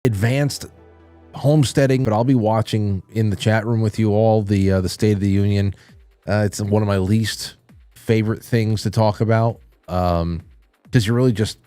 advanced homesteading, but I'll be watching in the chat room with you all the State of the Union. It's one of my least favorite things to talk about because you're really just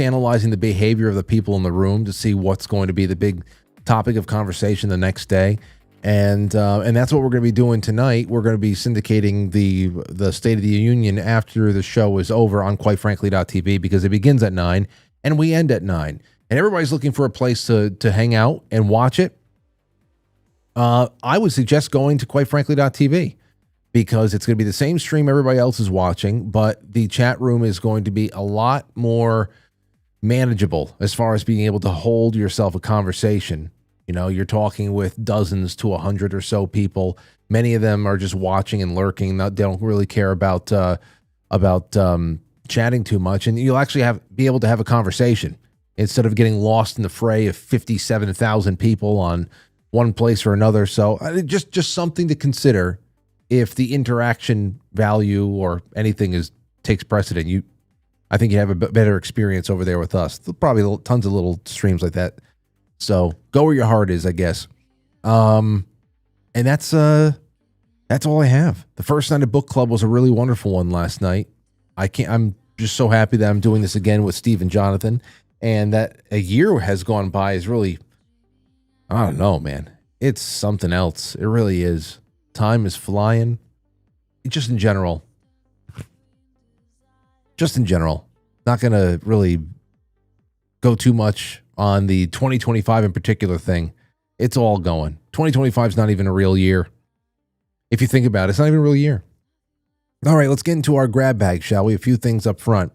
analyzing the behavior of the people in the room to see what's going to be the big topic of conversation the next day. And that's what we're going to be doing tonight. We're going to be syndicating the State of the Union after the show is over on Quite Frankly.tv because it begins at 9 and we end at 9. And everybody's looking for a place to hang out and watch it. I would suggest going to Quite Frankly.tv because it's going to be the same stream everybody else is watching, but the chat room is going to be a lot more manageable as far as being able to hold yourself a conversation. You know, you're talking with dozens to 100 or so people. Many of them are just watching and lurking. They don't really care about chatting too much, and you'll actually be able to have a conversation instead of getting lost in the fray of 57,000 people on one place or another. So just something to consider if the interaction value or anything takes precedent. I think you have a better experience over there with us. There'll probably tons of little streams like that. So go where your heart is, I guess. And that's all I have. The first night of book club was a really wonderful one last night. I'm just so happy that I'm doing this again with Steve and Jonathan, and that a year has gone by is really, I don't know, man. It's something else. It really is. Time is flying. Just in general. Not going to really go too much on the 2025 in particular thing. It's all going. 2025 is not even a real year. If you think about it, it's not even a real year. All right, let's get into our grab bag, shall we? A few things up front.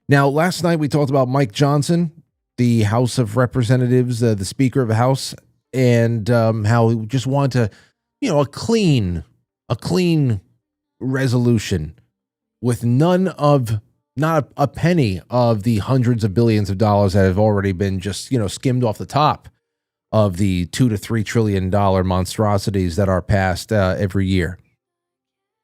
Now, last night we talked about Mike Johnson, the House of Representatives, the Speaker of the House, and how he just wanted to, a clean resolution with not a penny of the hundreds of billions of dollars that have already been just, skimmed off the top of the $2 to $3 trillion monstrosities that are passed every year.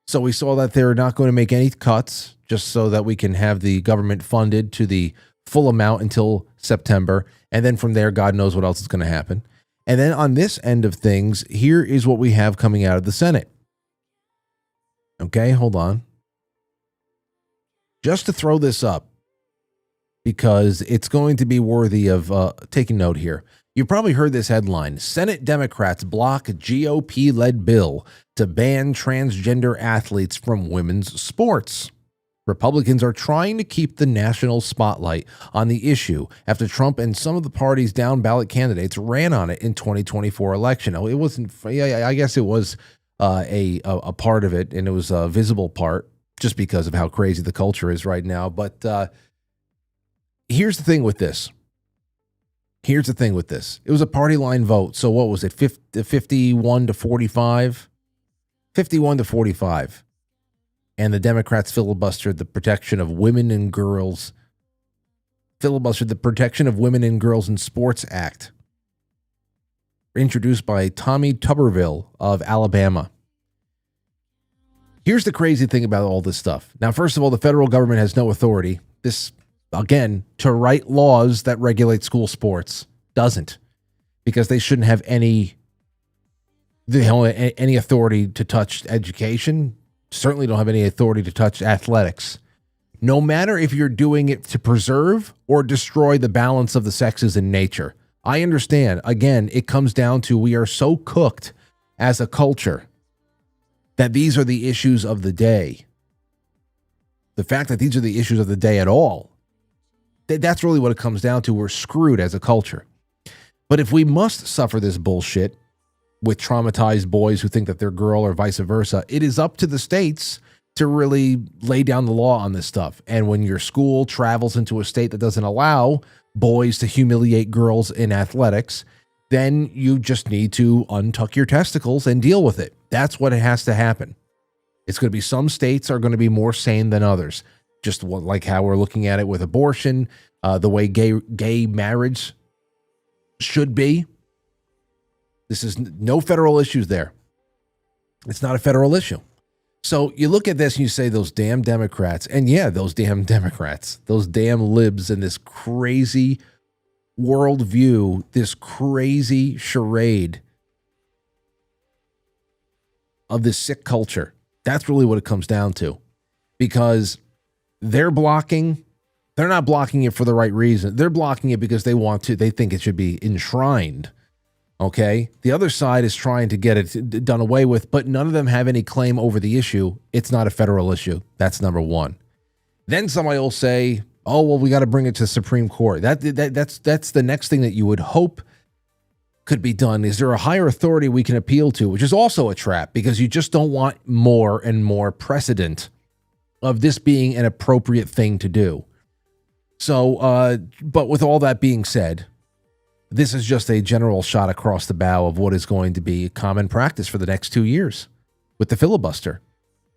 So we saw that they're not going to make any cuts just so that we can have the government funded to the full amount until September. And then from there, God knows what else is going to happen. And then on this end of things, here is what we have coming out of the Senate. Okay, hold on. Just to throw this up, because it's going to be worthy of taking note here. You probably heard this headline: Senate Democrats block GOP-led bill to ban transgender athletes from women's sports. Republicans are trying to keep the national spotlight on the issue after Trump and some of the party's down-ballot candidates ran on it in 2024 election. Now, it wasn't. I guess it was a part of it, and it was a visible part, just because of how crazy the culture is right now. But here's the thing with this. It was a party line vote. So what was it? 51 to 45? 51 to 45. And the Democrats filibustered the Protection of Women and Girls. Filibustered the Protection of Women and Girls in Sports Act, introduced by Tommy Tuberville of Alabama. Here's the crazy thing about all this stuff. Now, first of all, the federal government has no authority. This, again, to write laws that regulate school sports doesn't, because they shouldn't have any authority to touch education. Certainly don't have any authority to touch athletics. No matter if you're doing it to preserve or destroy the balance of the sexes in nature. I understand. Again, it comes down to we are so cooked as a culture that these are the issues of the day. The fact that these are the issues of the day at all, that's really what it comes down to. We're screwed as a culture. But if we must suffer this bullshit with traumatized boys who think that they're girl or vice versa, it is up to the states to really lay down the law on this stuff. And when your school travels into a state that doesn't allow boys to humiliate girls in athletics, then you just need to untuck your testicles and deal with it. That's what has to happen. It's going to be, some states are going to be more sane than others. Just like how we're looking at it with abortion, the way gay marriage should be. This is no federal issues there. It's not a federal issue. So you look at this and you say, those damn Democrats, and yeah, those damn Democrats, those damn libs, and this crazy worldview, this crazy charade of this sick culture. That's really what it comes down to, because they're not blocking it for the right reason. They're blocking it because they think it should be enshrined. Okay. The other side is trying to get it done away with, but none of them have any claim over the issue. It's not a federal issue. That's number one. Then somebody will say, oh, well, we got to bring it to the Supreme Court. That's the next thing that you would hope could be done. Is there a higher authority we can appeal to, which is also a trap, because you just don't want more and more precedent of this being an appropriate thing to do. So, but with all that being said, this is just a general shot across the bow of what is going to be common practice for the next 2 years with the filibuster,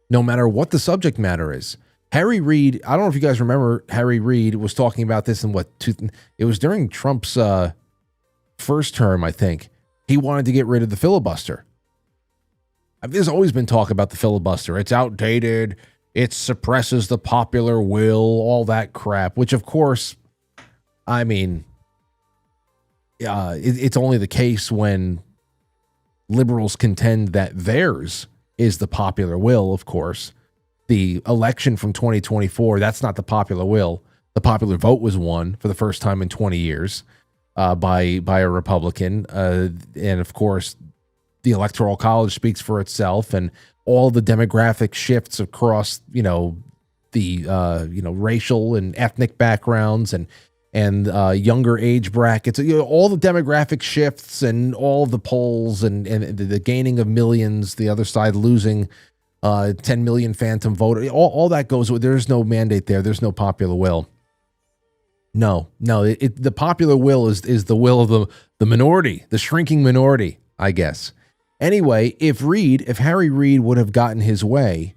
no matter what the subject matter is. Harry Reid, I don't know if you guys remember, Harry Reid was talking about this in it was during Trump's first term, I think. He wanted to get rid of the filibuster. There's always been talk about the filibuster. It's outdated. It suppresses the popular will, all that crap, which, of course, I mean, it's only the case when liberals contend that theirs is the popular will, of course. The election from 2024, that's not the popular will. The popular vote was won for the first time in 20 years by a Republican. And, of course, the Electoral College speaks for itself, and all the demographic shifts across, the racial and ethnic backgrounds and younger age brackets, all the demographic shifts and all the polls and the gaining of millions, the other side losing 10 million phantom voters, all that goes with. There's no mandate there. There's no popular will. No, the popular will is the will of the minority, the shrinking minority, I guess. Anyway, if Harry Reid would have gotten his way,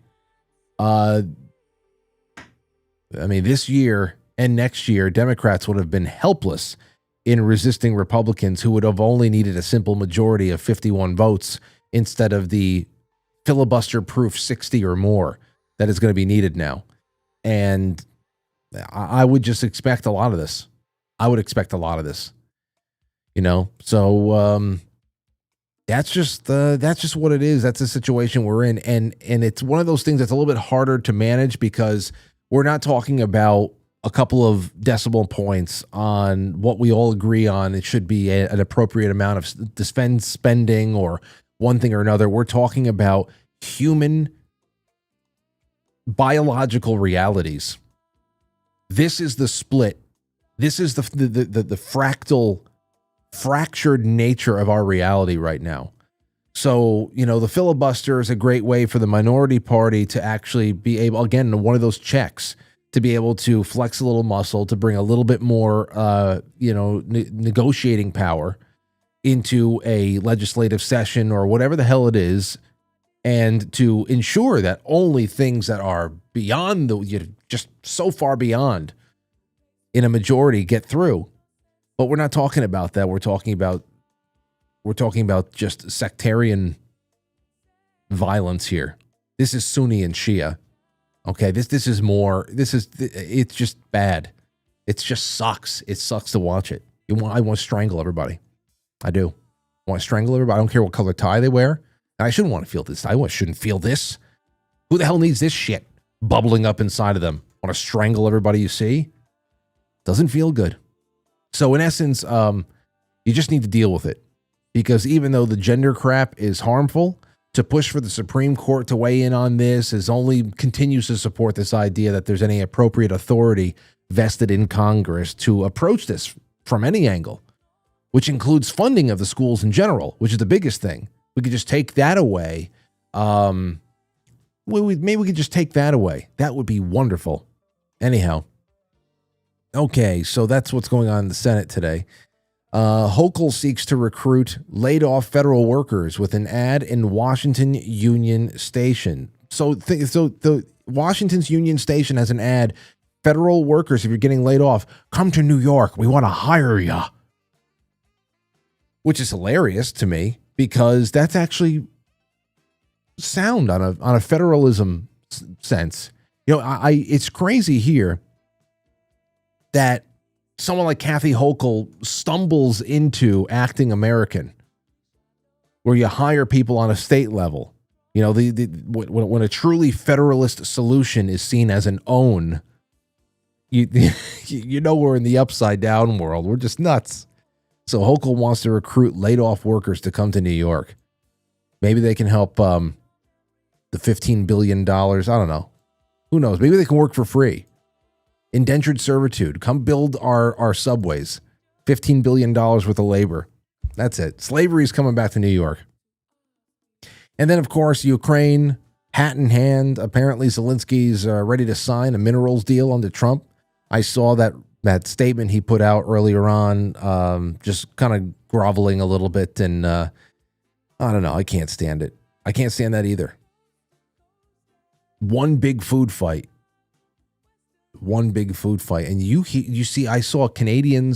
this year and next year, Democrats would have been helpless in resisting Republicans who would have only needed a simple majority of 51 votes instead of the filibuster-proof 60 or more that is going to be needed now. And I would just expect a lot of this. So that's just what it is. That's the situation we're in. And it's one of those things that's a little bit harder to manage because we're not talking about a couple of decimal points on what we all agree on. It should be an appropriate amount of defense spending or one thing or another. We're talking about human biological realities. This is the split. This is the fractured nature of our reality right now. So, the filibuster is a great way for the minority party to actually be able, again, one of those checks, to be able to flex a little muscle, to bring a little bit more, negotiating power into a legislative session or whatever the hell it is, and to ensure that only things that are beyond just so far beyond in a majority get through. But we're not talking about that. We're talking about just sectarian violence here. This is Sunni and Shia. Okay, it's just bad. It just sucks. It sucks to watch it. I want to strangle everybody. I do. I want to strangle everybody. I don't care what color tie they wear. I shouldn't want to feel this. Shouldn't feel this. Who the hell needs this shit bubbling up inside of them? Want to strangle everybody you see? Doesn't feel good. So in essence, you just need to deal with it. Because even though the gender crap is harmful, to push for the Supreme Court to weigh in on this continues to support this idea that there's any appropriate authority vested in Congress to approach this from any angle, which includes funding of the schools in general, which is the biggest thing. We could just take that away. Maybe we could just take that away. That would be wonderful. Anyhow. Okay, so that's what's going on in the Senate today. Hochul seeks to recruit laid-off federal workers with an ad in Washington Union Station. So the Washington's Union Station has an ad. Federal workers, if you're getting laid off, come to New York. We want to hire you. Which is hilarious to me because that's actually sound on a federalism sense. It's crazy here that someone like Kathy Hochul stumbles into acting American, where you hire people on a state level. You know, when a truly federalist solution is seen as an own, you know we're in the upside down world. We're just nuts. So Hochul wants to recruit laid off workers to come to New York. Maybe they can help the $15 billion. I don't know. Who knows? Maybe they can work for free. Indentured servitude. Come build our subways. $15 billion worth of labor. That's it. Slavery is coming back to New York. And then, of course, Ukraine, hat in hand. Apparently, Zelensky's ready to sign a minerals deal under Trump. I saw that statement he put out earlier on, just kind of groveling a little bit. And I don't know. I can't stand it. I can't stand that either. One big food fight. One big food fight. And you see, I saw Canadian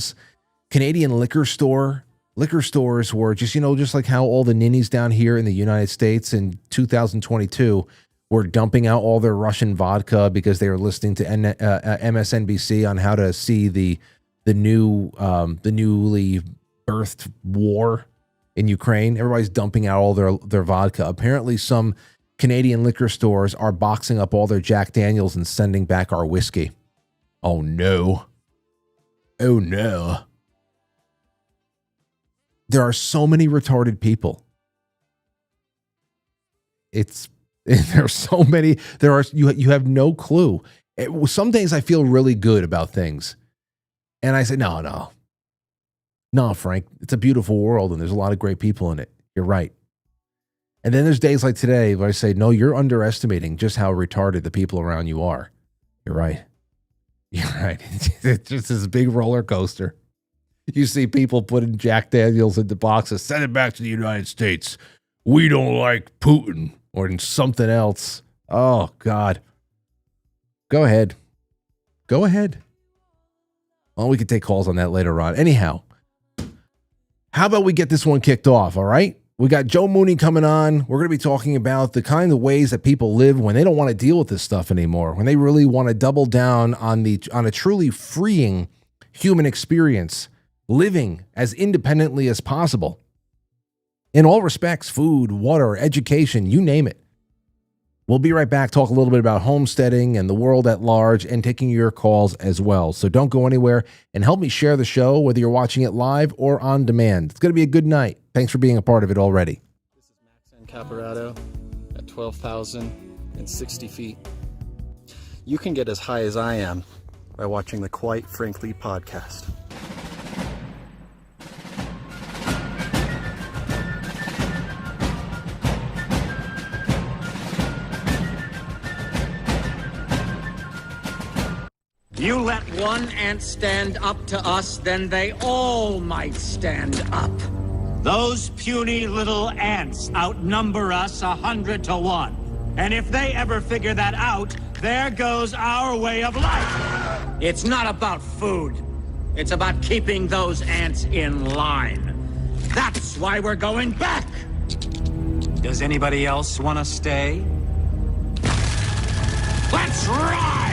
liquor stores were just, you know, just like how all the ninnies down here in the United States in 2022 were dumping out all their Russian vodka because they were listening to MSNBC on how to see the newly birthed war in Ukraine. Everybody's dumping out all their vodka. Apparently, some Canadian liquor stores are boxing up all their Jack Daniels and sending back our whiskey. Oh no! Oh no! There are so many retarded people. There are so many. You have no clue. Some days I feel really good about things, and I say, no, Frank. It's a beautiful world, and there's a lot of great people in it. You're right. And then there's days like today where I say, no, you're underestimating just how retarded the people around you are. You're right. You're right. It's just this big roller coaster. You see people putting Jack Daniels into boxes, send it back to the United States. We don't like Putin or something else. Oh, God. Go ahead. Go ahead. Well, we can take calls on that later on. Anyhow, how about we get this one kicked off, all right? We got Joe Mooney coming on. We're going to be talking about the kind of ways that people live when they don't want to deal with this stuff anymore, when they really want to double down on a truly freeing human experience, living as independently as possible. In all respects, food, water, education, you name it. We'll be right back, talk a little bit about homesteading and the world at large and taking your calls as well. So don't go anywhere and help me share the show, whether you're watching it live or on demand. It's going to be a good night. Thanks for being a part of it already. This is Max Caporato at 12,060 feet. You can get as high as I am by watching the Quite Frankly podcast. You let one ant stand up to us, then they all might stand up. Those puny little ants outnumber us 100 to 1. And if they ever figure that out, there goes our way of life. It's not about food. It's about keeping those ants in line. That's why we're going back. Does anybody else want to stay? Let's ride!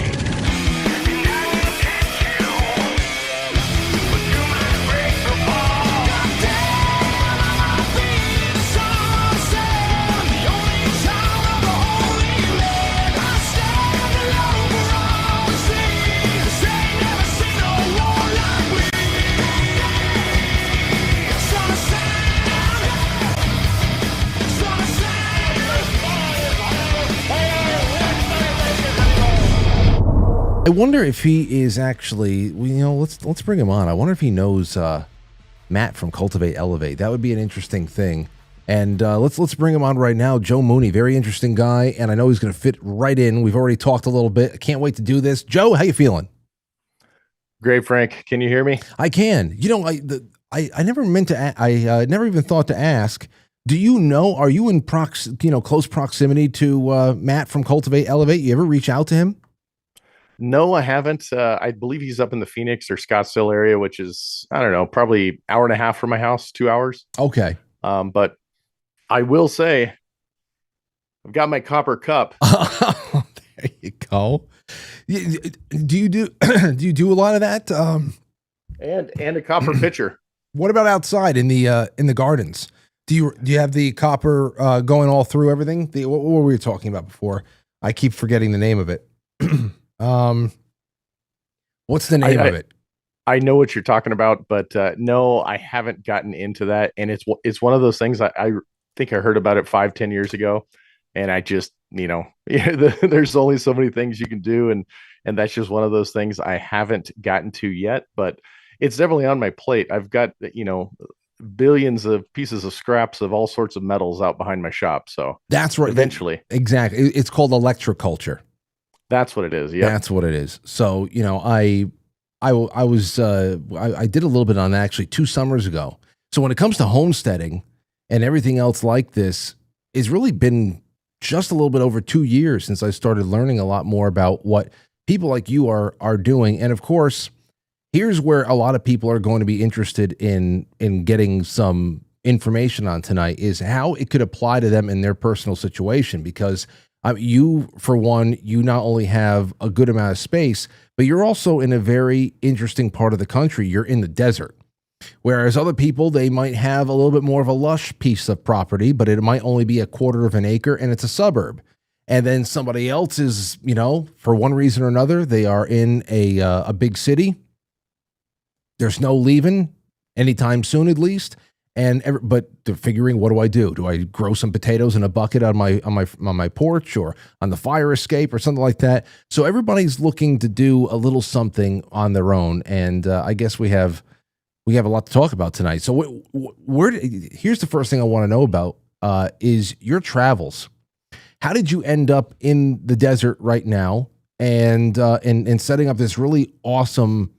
I wonder if he is actually, let's bring him on. I wonder if he knows Matt from Cultivate Elevate. That would be an interesting thing. And let's bring him on right now. Joe Mooney, very interesting guy, and I know he's going to fit right in. We've already talked a little bit. I can't wait to do this. Joe, how you feeling? Great, Frank. Can you hear me? I can. I never meant to. I never even thought to ask. Do you know? Are you in close proximity to Matt from Cultivate Elevate? You ever reach out to him? No, I haven't. I believe he's up in the Phoenix or Scottsdale area, which is, I don't know, probably hour and a half from my house, 2 hours. Okay. But I will say, I've got my copper cup. There you go. Do you do do you do a lot of that? and a copper pitcher. What about outside in the gardens? Do you have the copper going all through everything? What were we talking about before? I keep forgetting the name of it. What's the name of it? I know what you're talking about, but no, I haven't gotten into that. And it's one of those things I think I heard about it 5-10 years ago. And I just, there's only so many things you can do. And that's just one of those things I haven't gotten to yet, but it's definitely on my plate. I've got, billions of pieces of scraps of all sorts of metals out behind my shop. So that's right. Eventually. Exactly. It's called electroculture. That's what it is. Yeah. That's what it is. So, I did a little bit on that actually 2 summers ago. So when it comes to homesteading and everything else like this, it's really been just a little bit over 2 years since I started learning a lot more about what people like you are doing. And of course, here's where a lot of people are going to be interested in getting some information on tonight is how it could apply to them in their personal situation. Because you, for one, you not only have a good amount of space, but you're also in a very interesting part of the country. You're in the desert. Whereas other people, they might have a little bit more of a lush piece of property, but it might only be 1/4 of an acre and it's a suburb. And then somebody else is, for one reason or another, they are in a big city. There's no leaving anytime soon, at least. But they're figuring, what do I do? Do I grow some potatoes in a bucket on my porch or on the fire escape or something like that? So everybody's looking to do a little something on their own, and I guess we have a lot to talk about tonight. So here's the first thing I want to know about is your travels. How did you end up in the desert right now and setting up this really awesome?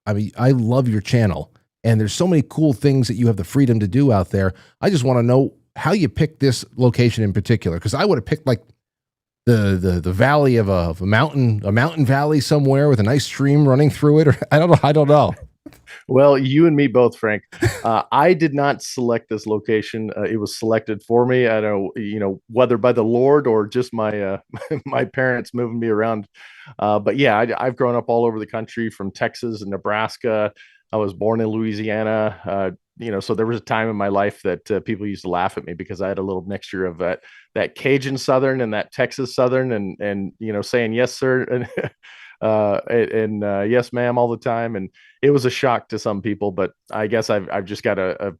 I mean, I love your channel. And there's so many cool things that you have the freedom to do out there. I just want to know how you picked this location in particular, because I would have picked like the valley of a mountain valley somewhere with a nice stream running through it. Or I don't know. Well, you and me both, Frank. I did not select this location. It was selected for me. I don't know, whether by the Lord or just my my parents moving me around. But yeah, I've grown up all over the country, from Texas and Nebraska. I was born in Louisiana, so there was a time in my life that people used to laugh at me because I had a little mixture of that Cajun Southern and that Texas Southern, and saying yes sir and yes ma'am all the time, and it was a shock to some people. But I guess I've just got a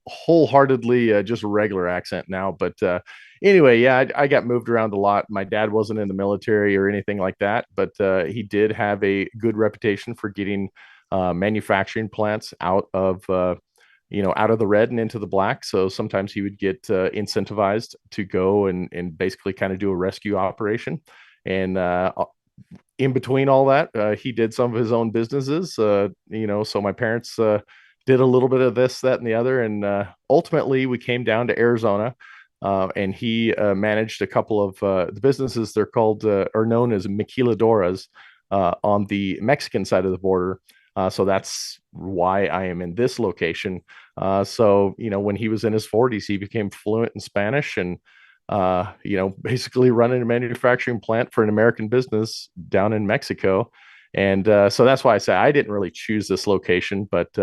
wholeheartedly just regular accent now. But anyway, yeah, I got moved around a lot. My dad wasn't in the military or anything like that, but he did have a good reputation for getting manufacturing plants out of the red and into the black. So sometimes he would get incentivized to go and basically kind of do a rescue operation. And in between all that, he did some of his own businesses. So my parents did a little bit of this, that, and the other. And ultimately, we came down to Arizona. And he managed a couple of the businesses. They're called or known as maquiladoras on the Mexican side of the border. So that's why I am in this location. So when he was in his 40s, he became fluent in Spanish and basically running a manufacturing plant for an American business down in Mexico. And so that's why I say I didn't really choose this location, but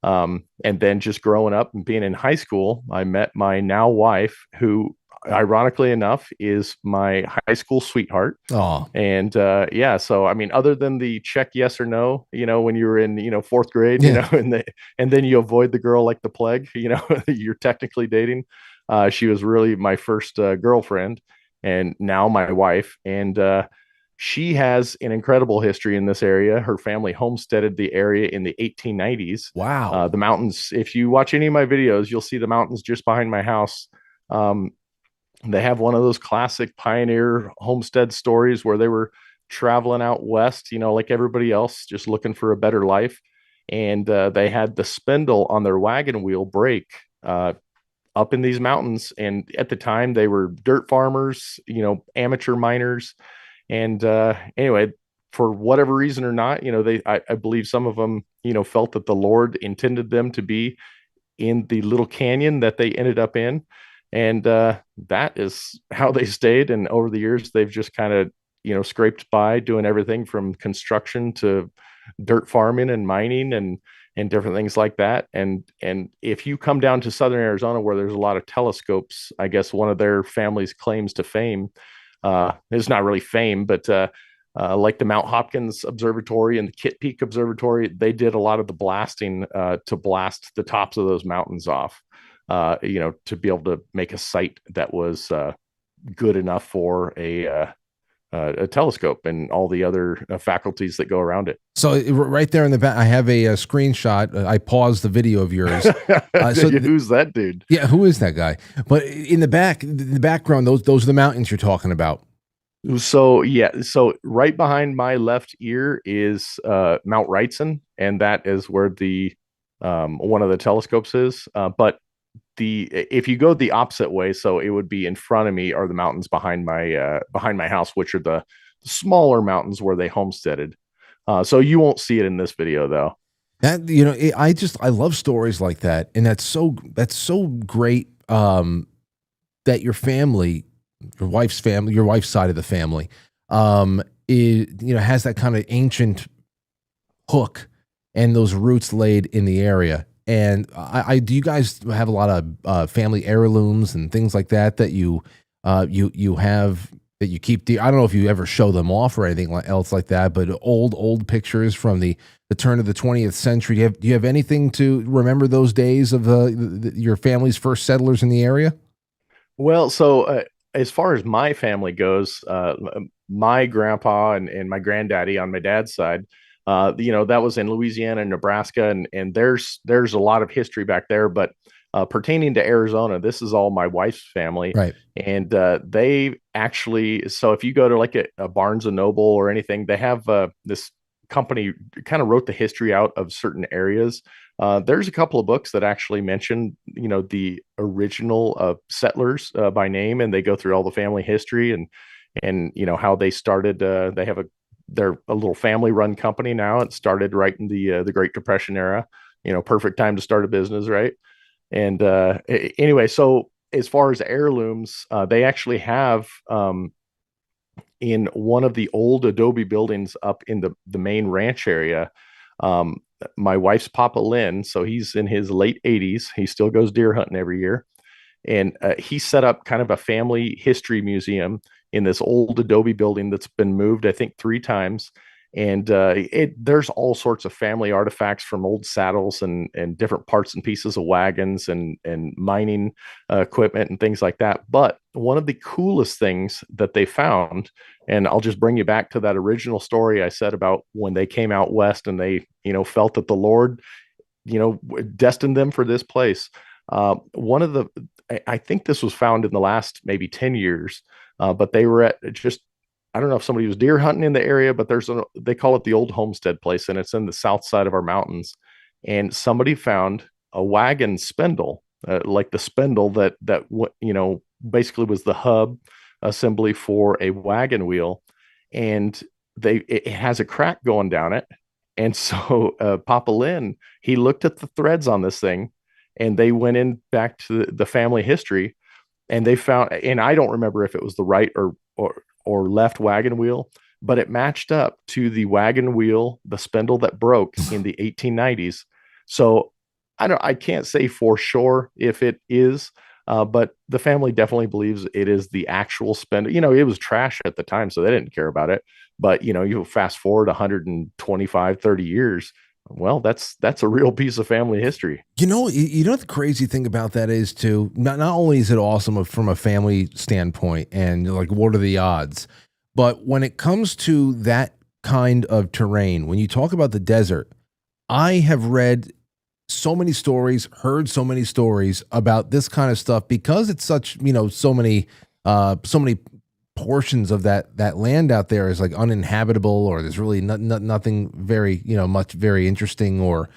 and then just growing up and being in high school, I met my now wife, who ironically enough is my high school sweetheart. Oh, and yeah, so I mean, other than the check yes or no, when you were in 4th grade, Yeah. and then you avoid the girl like the plague, you're technically dating. She was really my first girlfriend, and now my wife. And she has an incredible history in this area. Her family homesteaded the area in the 1890s. wow. The mountains, if you watch any of my videos, you'll see the mountains just behind my house. They have one of those classic pioneer homestead stories where they were traveling out west, like everybody else, just looking for a better life. And they had the spindle on their wagon wheel break up in these mountains. And at the time, they were dirt farmers, amateur miners. And anyway, for whatever reason or not, I believe some of them, felt that the Lord intended them to be in the little canyon that they ended up in. And that is how they stayed. And over the years, they've just kind of, scraped by doing everything from construction to dirt farming and mining and different things like that. And if you come down to southern Arizona where there's a lot of telescopes, I guess one of their family's claims to fame, it's not really fame, but like the Mount Hopkins Observatory and the Kitt Peak Observatory, they did a lot of the blasting to blast the tops of those mountains off, to be able to make a site that was good enough for a telescope and all the other faculties that go around it. So right there in the back, I have a screenshot. I paused the video of yours. Who's that dude? Yeah, who is that guy? But in the background, those are the mountains you're talking about. So right behind my left ear is Mount Wrightson, and that is where the one of the telescopes is. But if you go the opposite way, so it would be in front of me are the mountains behind my house, which are the smaller mountains where they homesteaded. So you won't see it in this video though. That I love stories like that, and that's so great. That your family, your wife's side of the family, has that kind of ancient hook and those roots laid in the area. And do you guys have a lot of family heirlooms and things like that you have that you keep? I don't know if you ever show them off or anything else like that, but old pictures from the turn of the 20th century. Do you have anything to remember those days of your family's first settlers in the area? Well, so as far as my family goes, my grandpa and my granddaddy on my dad's side, that was in Louisiana and Nebraska, and there's a lot of history back there. But pertaining to Arizona, this is all my wife's family, right? And they actually, so if you go to like a Barnes and Noble or anything, they have this company kind of wrote the history out of certain areas. There's a couple of books that actually mention, the original settlers by name, and they go through all the family history and how they started. They have they're a little family-run company now. It started right in the Great Depression era. Perfect time to start a business, right? And anyway, so as far as heirlooms, they actually have in one of the old adobe buildings up in the main ranch area. My wife's Papa Lynn, so he's in his late 80s. He still goes deer hunting every year. And he set up kind of a family history museum in this old adobe building that's been moved, I think, 3 times. And there's all sorts of family artifacts from old saddles and different parts and pieces of wagons and mining equipment and things like that. But one of the coolest things that they found, and I'll just bring you back to that original story I said about when they came out west and they, felt that the Lord, destined them for this place. I think this was found in the last maybe 10 years, but they were at I don't know if somebody was deer hunting in the area, but they call it the old Homestead place, and it's in the south side of our mountains. And somebody found a wagon spindle, like the spindle that basically was the hub assembly for a wagon wheel, and it has a crack going down it. And so Papa Lynn, he looked at the threads on this thing, and they went in back to the family history, and they found, and I don't remember if it was the right or left wagon wheel, but it matched up to the wagon wheel, the spindle that broke in the 1890s. So I can't say for sure if it is, but the family definitely believes it is the actual spindle. It was trash at the time, so they didn't care about it. But, you fast forward 125, 30 years. Well, that's a real piece of family history. The crazy thing about that is too, not only is it awesome from a family standpoint and like, what are the odds? But when it comes to that kind of terrain, when you talk about the desert, I have read so many stories, heard so many stories about this kind of stuff because it's such, so many portions of that land out there is like uninhabitable, or there's really nothing very, much very interesting, or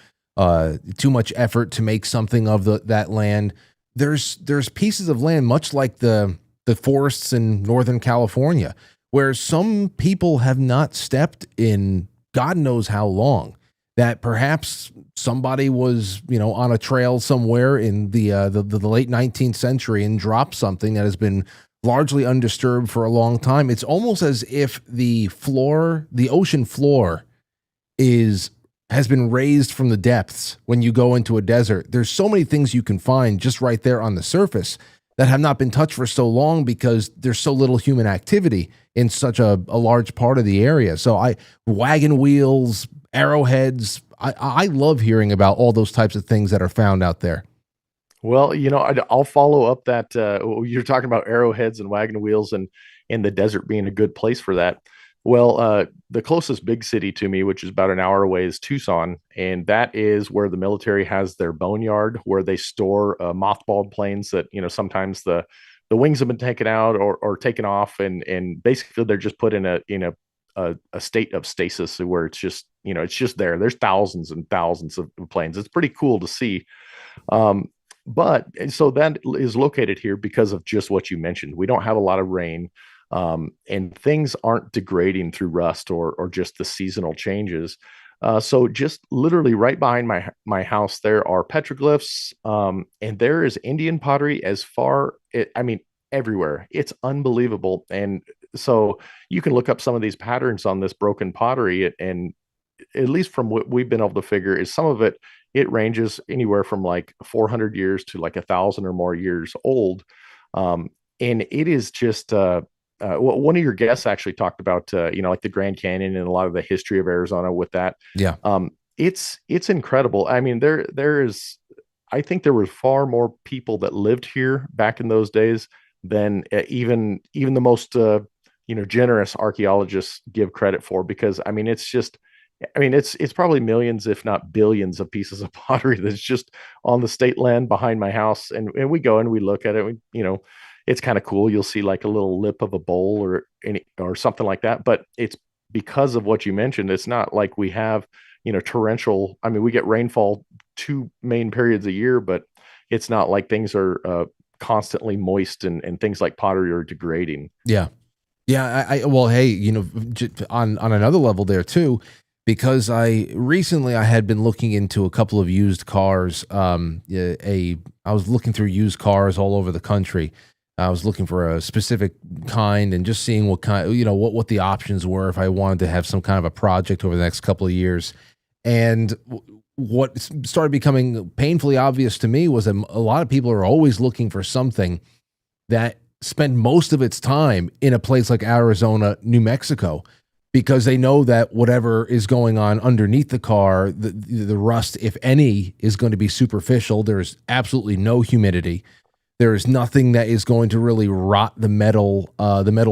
too much effort to make something of that land. There's pieces of land, much like the forests in Northern California, where some people have not stepped in God knows how long, that perhaps somebody was, on a trail somewhere in the late 19th century and dropped something that has been largely undisturbed for a long time. It's almost as if the ocean floor has been raised from the depths. When you go into a desert, there's so many things you can find just right there on the surface that have not been touched for so long because there's so little human activity in such a large part of the area. So wagon wheels, arrowheads, I love hearing about all those types of things that are found out there. Well, I'll follow up that you're talking about arrowheads and wagon wheels and in the desert being a good place for that. Well, the closest big city to me, which is about an hour away, is Tucson, and that is where the military has their boneyard, where they store mothballed planes that sometimes the wings have been taken out or taken off, and basically they're just put in a state of stasis where it's just there. There's thousands and thousands of planes. It's pretty cool to see. But so that is located here because of just what you mentioned. We don't have a lot of rain, and things aren't degrading through rust or just the seasonal changes. So just literally right behind my house, there are petroglyphs, and there is Indian pottery everywhere. It's unbelievable. And so you can look up some of these patterns on this broken pottery, and at least from what we've been able to figure is some of it ranges anywhere from like 400 years to like 1,000 or more years old. And it is just, one of your guests actually talked about, like the Grand Canyon and a lot of the history of Arizona with that. Yeah. It's incredible. I mean, I think there were far more people that lived here back in those days than even the most, generous archaeologists give credit for, because it's probably millions, if not billions of pieces of pottery that's just on the state land behind my house. And we go and we look at it, it's kind of cool. You'll see like a little lip of a bowl or something like that. But it's because of what you mentioned. It's not like we have, torrential. I mean, we get rainfall 2 main periods a year, but it's not like things are constantly moist and things like pottery are degrading. Yeah. Yeah. Well, hey, on another level there too, because I had been looking into a couple of used cars. I was looking through used cars all over the country. I was looking for a specific kind and just seeing what kind, what the options were if I wanted to have some kind of a project over the next couple of years. And what started becoming painfully obvious to me was that a lot of people are always looking for something that spend most of its time in a place like Arizona, New Mexico, because they know that whatever is going on underneath the car, the rust, if any, is going to be superficial. There's absolutely no humidity. There is nothing that is going to really rot the metal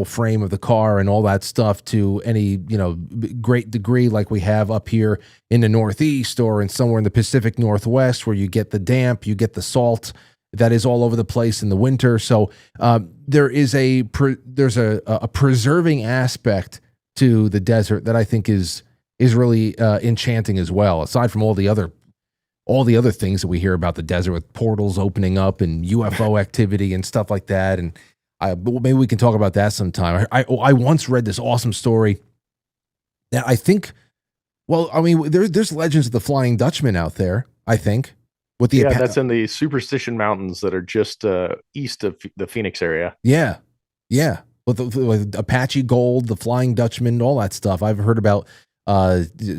frame of the car and all that stuff to any great degree like we have up here in the Northeast or in somewhere in the Pacific Northwest, where you get the damp, you get the salt that is all over the place in the winter. So there's a preserving aspect to the desert that I think is really enchanting as well. Aside from all the other things that we hear about the desert with portals opening up and UFO activity and stuff like that. And maybe we can talk about that sometime. I once read this awesome story that I think, there's legends of the Flying Dutchman out there, I think. That's in the Superstition Mountains that are just east of the Phoenix area. Yeah. Yeah. With Apache Gold, the Flying Dutchman, all that stuff. I've heard about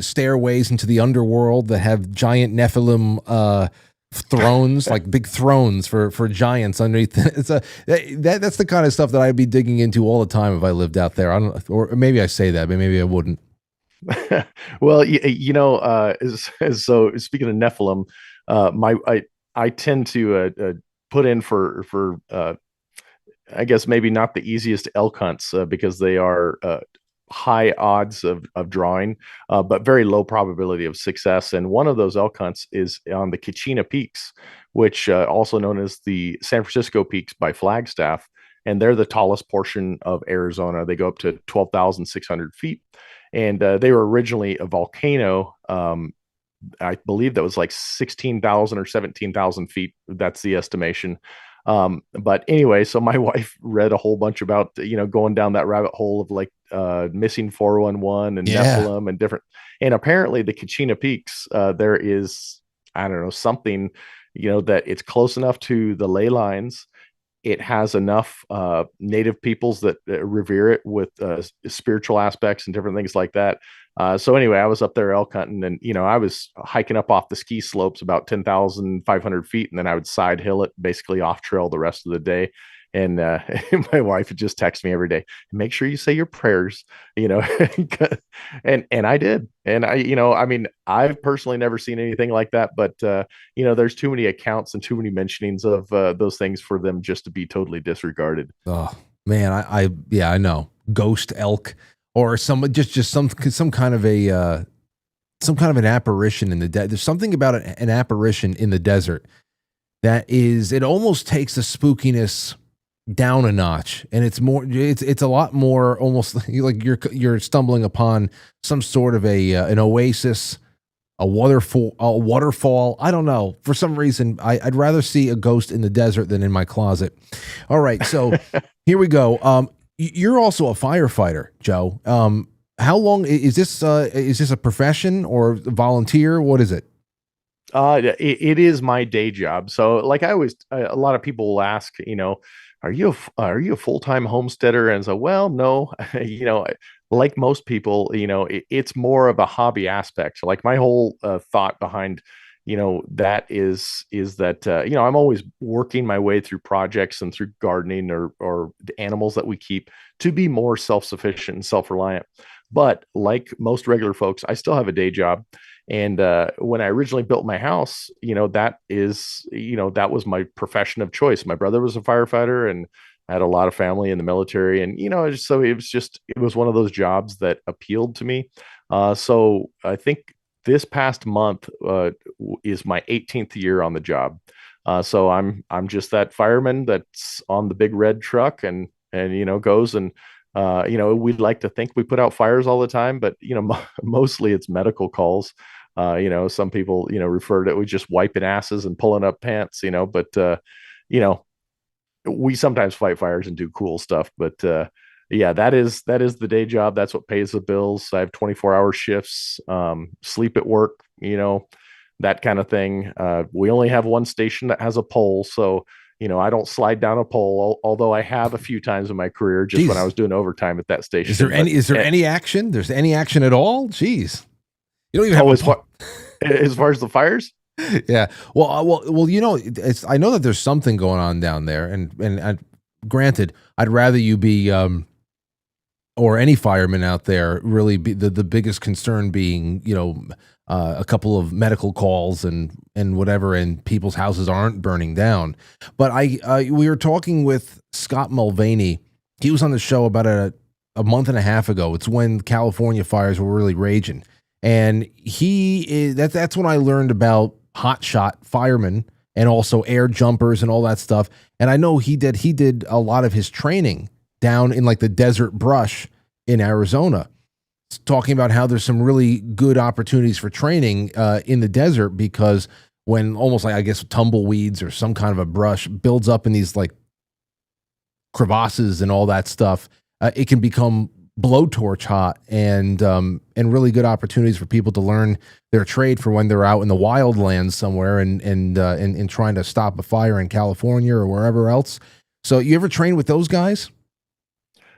stairways into the underworld that have giant Nephilim thrones, like big thrones for giants underneath. That's the kind of stuff that I'd be digging into all the time if I lived out there. I don't, or maybe I say that, but maybe I wouldn't. Well, so speaking of Nephilim, I tend to put in for I guess maybe not the easiest elk hunts because they are high odds of drawing, but very low probability of success. And one of those elk hunts is on the Kachina Peaks, which also known as the San Francisco Peaks by Flagstaff. And they're the tallest portion of Arizona. They go up to 12,600 feet. And they were originally a volcano. I believe that was like 16,000 or 17,000 feet. That's the estimation. But anyway, so my wife read a whole bunch about, going down that rabbit hole of like missing 411 and Nephilim and different. And apparently the Kachina Peaks, there is, I don't know, something, that it's close enough to the ley lines it has enough native peoples that revere it with spiritual aspects and different things like that. So anyway, I was up there elk hunting, and I was hiking up off the ski slopes about 10,500 feet, and then I would side hill it, basically off trail the rest of the day. And my wife would just text me every day, make sure you say your prayers, and I did. And I mean, I've personally never seen anything like that, but there's too many accounts and too many mentionings of those things for them just to be totally disregarded. Oh man, yeah, I know. Ghost elk or just some kind of a some kind of an apparition in the desert. There's something about an apparition in the desert that it almost takes the spookiness down a notch, and it's a lot more almost like you're stumbling upon some sort of an oasis, a waterfall. I don't know. For some reason, I'd rather see a ghost in the desert than in my closet. All right, so here we go. You're also a firefighter, Joe. How long is this? Is this a profession or volunteer? What is it? It is my day job. So, like I always, a lot of people will ask, are you a full-time homesteader? And so, well, no, like most people, it's more of a hobby aspect. Like my whole thought behind, that is that, I'm always working my way through projects and through gardening or the animals that we keep to be more self-sufficient and self-reliant. But like most regular folks, I still have a day job. And when I originally built my house, that was my profession of choice. My brother was a firefighter, and I had a lot of family in the military. And, so it was one of those jobs that appealed to me. So I think this past month is my 18th year on the job. So I'm just that fireman that's on the big red truck and goes and, we'd like to think we put out fires all the time, but, mostly it's medical calls. Some people, refer to it with just wiping asses and pulling up pants, but, we sometimes fight fires and do cool stuff, but, yeah, that is the day job. That's what pays the bills. I have 24-hour shifts, sleep at work, that kind of thing. We only have one station that has a pole. So, I don't slide down a pole, although I have a few times in my career, just when I was doing overtime at that station. Is there any action? There's any action at all? Jeez. You don't even have as far as the fires? Yeah. Well, I know that there's something going on down there, and granted, I'd rather you be, or any fireman out there really be the biggest concern being, a couple of medical calls and whatever, and people's houses aren't burning down. But we were talking with Scott Mulvaney. He was on the show about a month and a half ago. It's when California fires were really raging. And that's when I learned about hotshot firemen and also air jumpers and all that stuff. And I know he did a lot of his training down in like the desert brush in Arizona, talking about how there's some really good opportunities for training in the desert, because when almost like, I guess, tumbleweeds or some kind of a brush builds up in these like crevasses and all that stuff, it can become blowtorch hot, and really good opportunities for people to learn their trade for when they're out in the wildlands somewhere and trying to stop a fire in California or wherever else. So you ever train with those guys?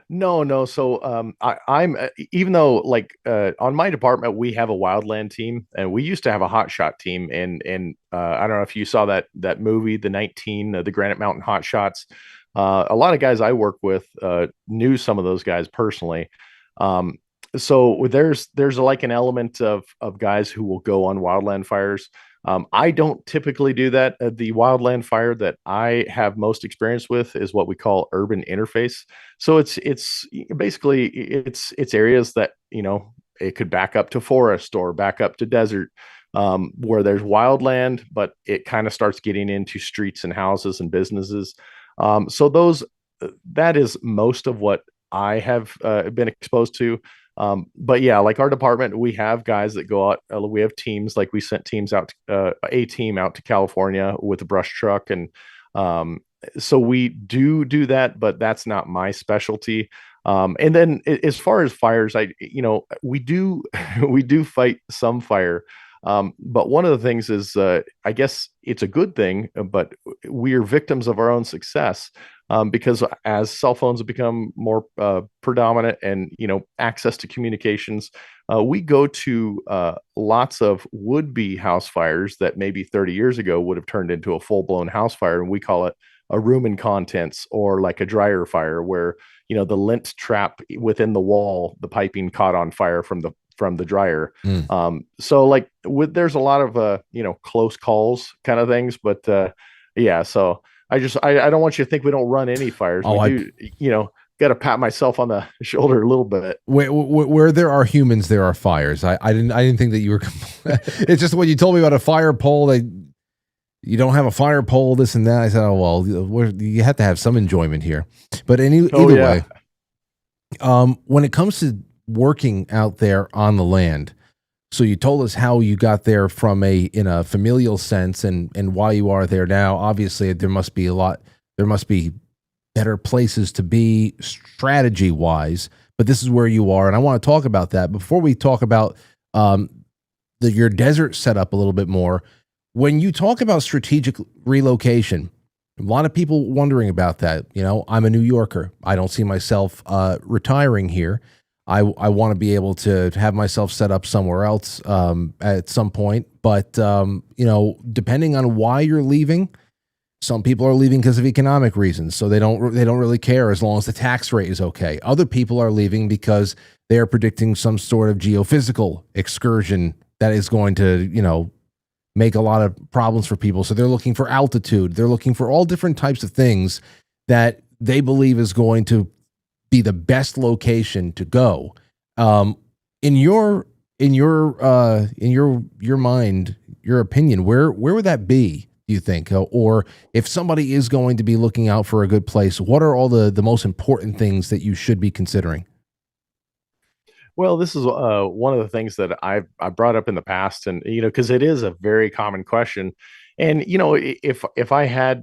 No. So I'm even though like on my department we have a wildland team, and we used to have a hot shot team, and I don't know if you saw that movie, the Granite Mountain Hot Shots. A lot of guys I work with knew some of those guys personally. So there's like an element of guys who will go on wildland fires. I don't typically do that. The wildland fire that I have most experience with is what we call urban interface. So it's basically it's areas that, it could back up to forest or back up to desert, where there's wildland, but it kind of starts getting into streets and houses and businesses. So that is most of what I have been exposed to. But yeah, like our department, we have guys that go out. We have teams, like we sent teams out, a team out to California with a brush truck. And so we do that, but that's not my specialty. And then as far as fires, we do, we do fight some fire. But one of the things is, I guess it's a good thing, but we are victims of our own success. because as cell phones have become more predominant and, access to communications, we go to lots of would-be house fires that maybe 30 years ago would have turned into a full-blown house fire. And we call it a room and contents, or like a dryer fire, where, the lint trap within the wall, the piping caught on fire from the dryer. So like there's a lot of, close calls kind of things, but yeah, so I don't want you to think we don't run any fires. We do, got to pat myself on the shoulder a little bit. Where there are humans, there are fires. I didn't think that you were. It's just when you told me about a fire pole, that you don't have a fire pole, this and that. I said, oh well, you have to have some enjoyment here. But either way, when it comes to working out there on the land, so you told us how you got there in a familial sense, and why you are there now. Obviously, there must be better places to be strategy wise, but this is where you are. And I want to talk about that. Before we talk about your desert setup a little bit more, when you talk about strategic relocation, a lot of people wondering about that. I'm a New Yorker. I don't see myself retiring here. I want to be able to have myself set up somewhere else at some point. But, depending on why you're leaving, some people are leaving because of economic reasons. So they don't really care as long as the tax rate is okay. Other people are leaving because they are predicting some sort of geophysical excursion that is going to, make a lot of problems for people. So they're looking for altitude. They're looking for all different types of things that they believe is going to be the best location to go. In your mind, your opinion, where would that be, do you think? Or if somebody is going to be looking out for a good place, what are all the most important things that you should be considering? Well, this is one of the things that I brought up in the past, and because it is a very common question, and if I had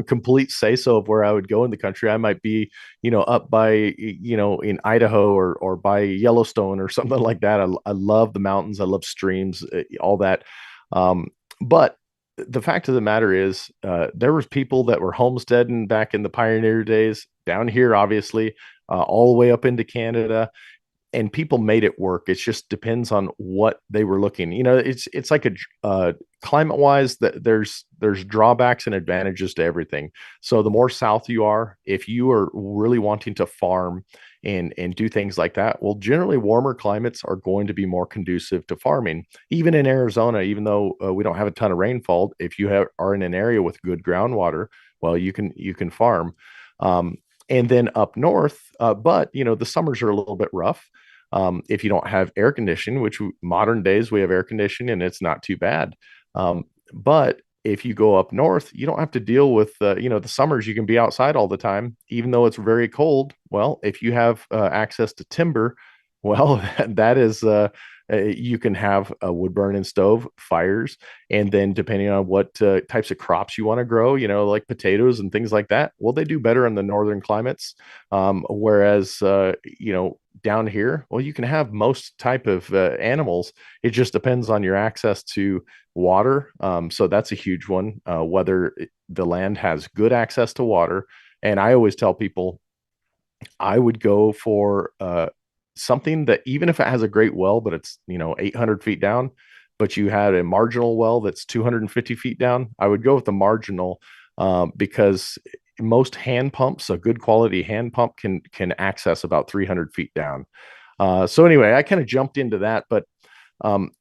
complete say so of where I would go in the country, I might be up by in Idaho or by Yellowstone or something like that. I love the mountains, I love streams, all that. But the fact of the matter is, there was people that were homesteading back in the pioneer days down here, obviously, all the way up into Canada. And people made it work. It just depends on what they were looking. It's like climate wise, that there's drawbacks and advantages to everything. So the more south you are, if you are really wanting to farm and do things like that, well, generally warmer climates are going to be more conducive to farming. Even in Arizona, even though we don't have a ton of rainfall, if you are in an area with good groundwater, well, you can farm. And then up north, but the summers are a little bit rough. If you don't have air conditioning, which modern days we have air conditioning and it's not too bad. But if you go up north, you don't have to deal with, the summers, you can be outside all the time, even though it's very cold. Well, if you have access to timber, well, that is, you can have a wood burning stove, fires, and then depending on what types of crops you want to grow, like potatoes and things like that, well, they do better in the northern climates. Whereas, down here, well, you can have most type of animals. It just depends on your access to water. So that's a huge one, whether the land has good access to water. And I always tell people I would go for something that, even if it has a great well, but it's 800 feet down, but you had a marginal well that's 250 feet down, I would go with the marginal, because most hand pumps, a good quality hand pump, can access about 300 feet down. So anyway, I kind of jumped into that, but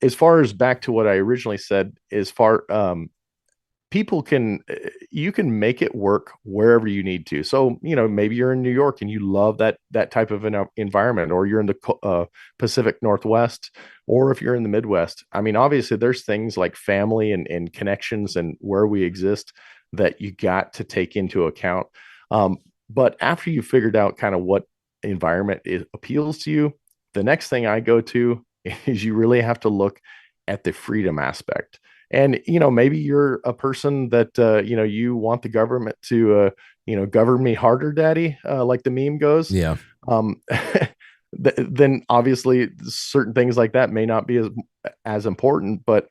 as far as back to what I originally said, you can make it work wherever you need to. So, maybe you're in New York and you love that type of an environment, or you're in the Pacific Northwest, or if you're in the Midwest. I mean, obviously there's things like family and connections and where we exist that you got to take into account. But after you figured out kind of what environment appeals to you, the next thing I go to is you really have to look at the freedom aspect. And, maybe you're a person that, you want the government to, govern me harder, daddy, like the meme goes. Yeah. Then obviously certain things like that may not be as important, but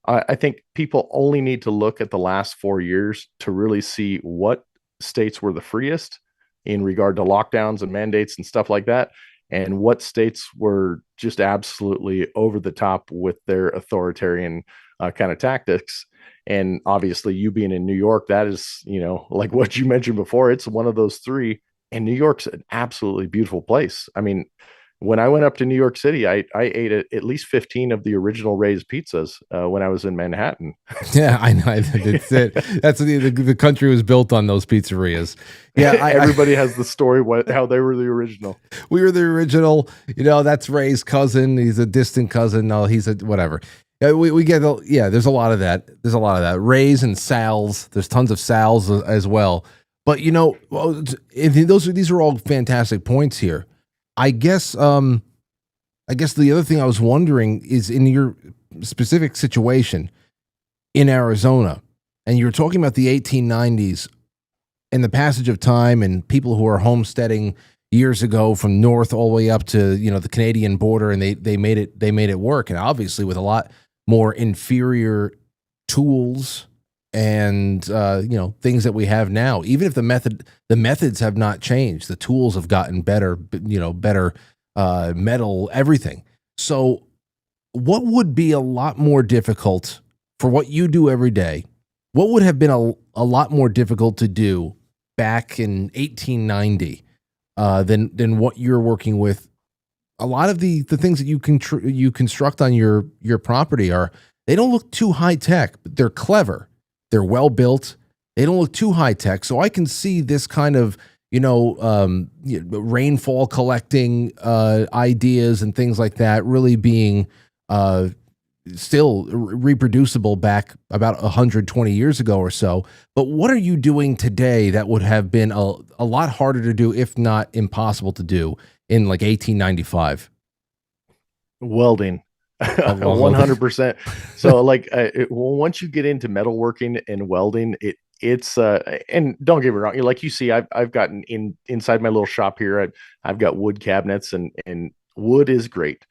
I think people only need to look at the last 4 years to really see what states were the freest in regard to lockdowns and mandates and stuff like that, and what states were just absolutely over the top with their authoritarian kind of tactics. And obviously, you being in New York, that is, like what you mentioned before, it's one of those three. And New York's an absolutely beautiful place. I mean, when I went up to New York City, I ate at least 15 of the original Ray's pizzas when I was in Manhattan. Yeah, I know. That's it. That's the country was built on those pizzerias. Yeah, everybody has the story how they were the original. We were the original. That's Ray's cousin. He's a distant cousin. No, he's a whatever. We get there's a lot of that. Ray's and Sal's. There's tons of Sal's as well. But these are all fantastic points here. I guess the other thing I was wondering is, in your specific situation in Arizona, and you're talking about the 1890s and the passage of time and people who are homesteading years ago from north all the way up to the Canadian border, and they made it work, and obviously with a lot more inferior tools and things that we have now. Even if the methods have not changed, the tools have gotten better, better metal, everything. So what would be a lot more difficult for what you do every day? What would have been a lot more difficult to do back in 1890 than what you're working with? A lot of the things that you construct on your property they don't look too high tech, but they're clever. They're well built. They don't look too high tech. So I can see this kind of, rainfall collecting ideas and things like that really being still reproducible back about 120 years ago or so. But what are you doing today that would have been a lot harder to do, if not impossible to do, in like 1895? Welding. 100%. So once you get into metalworking and welding, it's and don't get me wrong, like you see, I've gotten inside my little shop here. I've got wood cabinets, and wood is great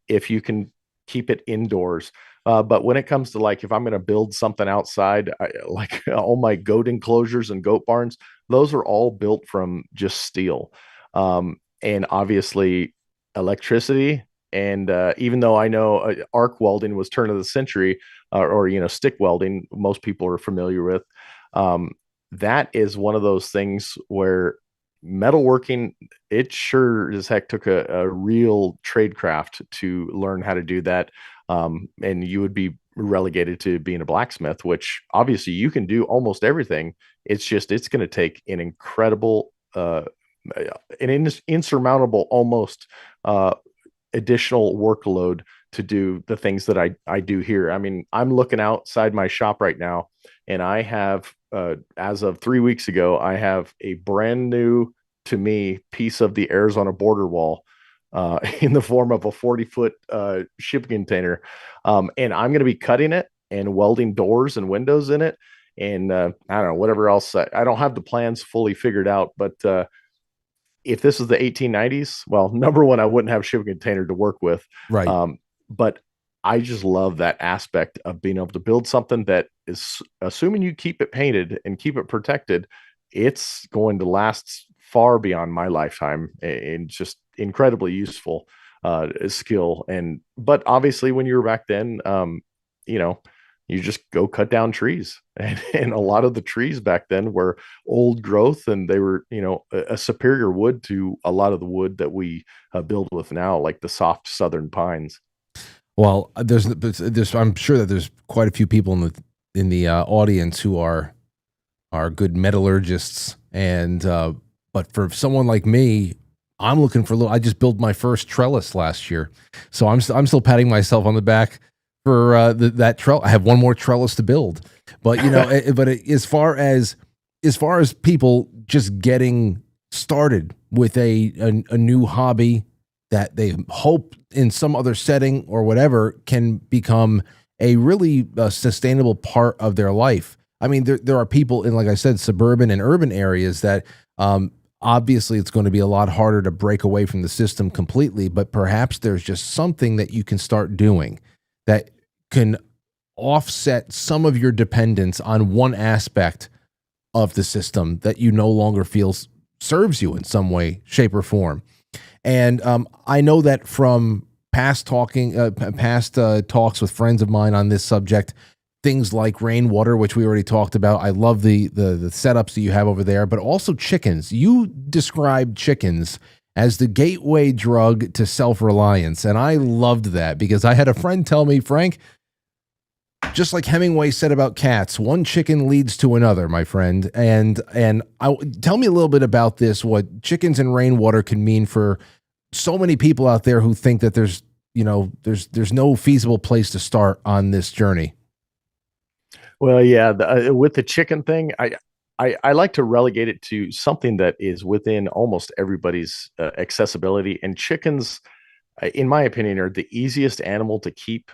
if you can keep it indoors. But when it comes to if I'm going to build something outside, all my goat enclosures and goat barns, those are all built from just steel. And obviously electricity. And even though I know arc welding was turn of the century, or stick welding, most people are familiar with, that is one of those things where metalworking, it sure as heck took a real tradecraft to learn how to do that. And you would be relegated to being a blacksmith, which obviously you can do almost everything. It's going to take an incredible, insurmountable almost additional workload to do the things that I do here. I mean, I'm looking outside my shop right now, and I have, as of 3 weeks ago, I have a brand new, to me, piece of the Arizona border wall in the form of a 40-foot shipping container. And I'm going to be cutting it and welding doors and windows in it. And I don't know, whatever else. I don't have the plans fully figured out, but if this is the 1890s, well, number one, I wouldn't have a shipping container to work with. Right. But I just love that aspect of being able to build something that is, assuming you keep it painted and keep it protected, it's going to last far beyond my lifetime, and just incredibly useful skill. But obviously when you were back then, you just go cut down trees, and a lot of the trees back then were old growth, and they were, a superior wood to a lot of the wood that we build with now, like the soft southern pines. Well, there's I'm sure that there's quite a few people in the audience who are good metallurgists, and but for someone like me, I'm looking for I just built my first trellis last year, so I'm still patting myself on the back for that trellis. I have one more trellis to build, but as far as people just getting started with a new hobby that they hope in some other setting or whatever can become a really sustainable part of their life. I mean, there are people in, like I said, suburban and urban areas that obviously it's going to be a lot harder to break away from the system completely, but perhaps there's just something that you can start doing that can offset some of your dependence on one aspect of the system that you no longer feel serves you in some way, shape, or form. And I know that from past talks with friends of mine on this subject, things like rainwater, which we already talked about. I love the setups that you have over there, but also chickens. You described chickens as the gateway drug to self-reliance, and I loved that because I had a friend tell me, Frank, just like Hemingway said about cats, one chicken leads to another, my friend. And tell me a little bit about this, what chickens and rainwater can mean for so many people out there who think that there's no feasible place to start on this journey. Well, yeah, with the chicken thing, I like to relegate it to something that is within almost everybody's accessibility. And chickens, in my opinion, are the easiest animal to keep.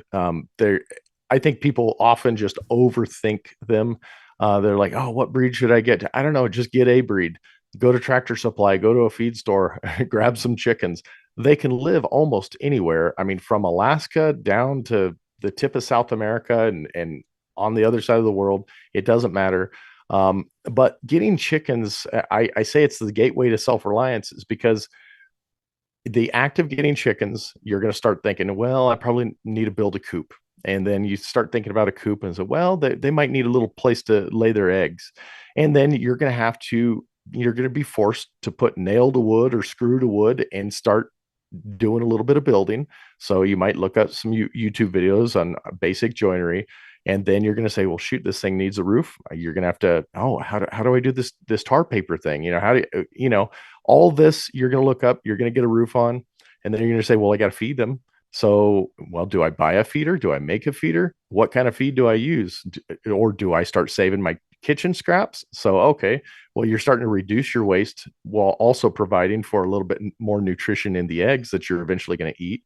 I think people often just overthink them. They're like, oh, what breed should I get? I don't know. Just get a breed. Go to Tractor Supply, go to a feed store, grab some chickens. They can live almost anywhere. I mean, from Alaska down to the tip of South America and on the other side of the world, it doesn't matter. But getting chickens, I say it's the gateway to self-reliance is because the act of getting chickens, you're going to start thinking, well, I probably need to build a coop. And then you start thinking about a coop and say, well, they might need a little place to lay their eggs. And then you're going to be forced to put nail to wood or screw to wood and start doing a little bit of building. So you might look up some YouTube videos on basic joinery. And then you're going to say, well, shoot, this thing needs a roof. You're going to have to, how do I do this tar paper thing? All this you're going to look up, you're going to get a roof on. And then you're going to say, well, I got to feed them. So, well, do I buy a feeder? Do I make a feeder? What kind of feed do I use? Or do I start saving my kitchen scraps? So, okay, well, you're starting to reduce your waste while also providing for a little bit more nutrition in the eggs that you're eventually going to eat.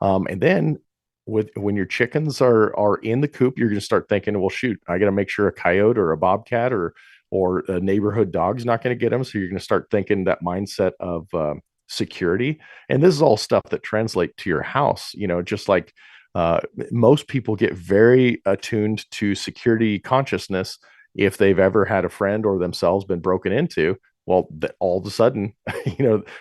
And then when your chickens are in the coop, you're going to start thinking, well, shoot, I got to make sure a coyote or a bobcat or a neighborhood dog's not going to get them. So you're going to start thinking that mindset of security. And this is all stuff that translate to your house, just like most people get very attuned to security consciousness if they've ever had a friend or themselves been broken into. Well, all of a sudden,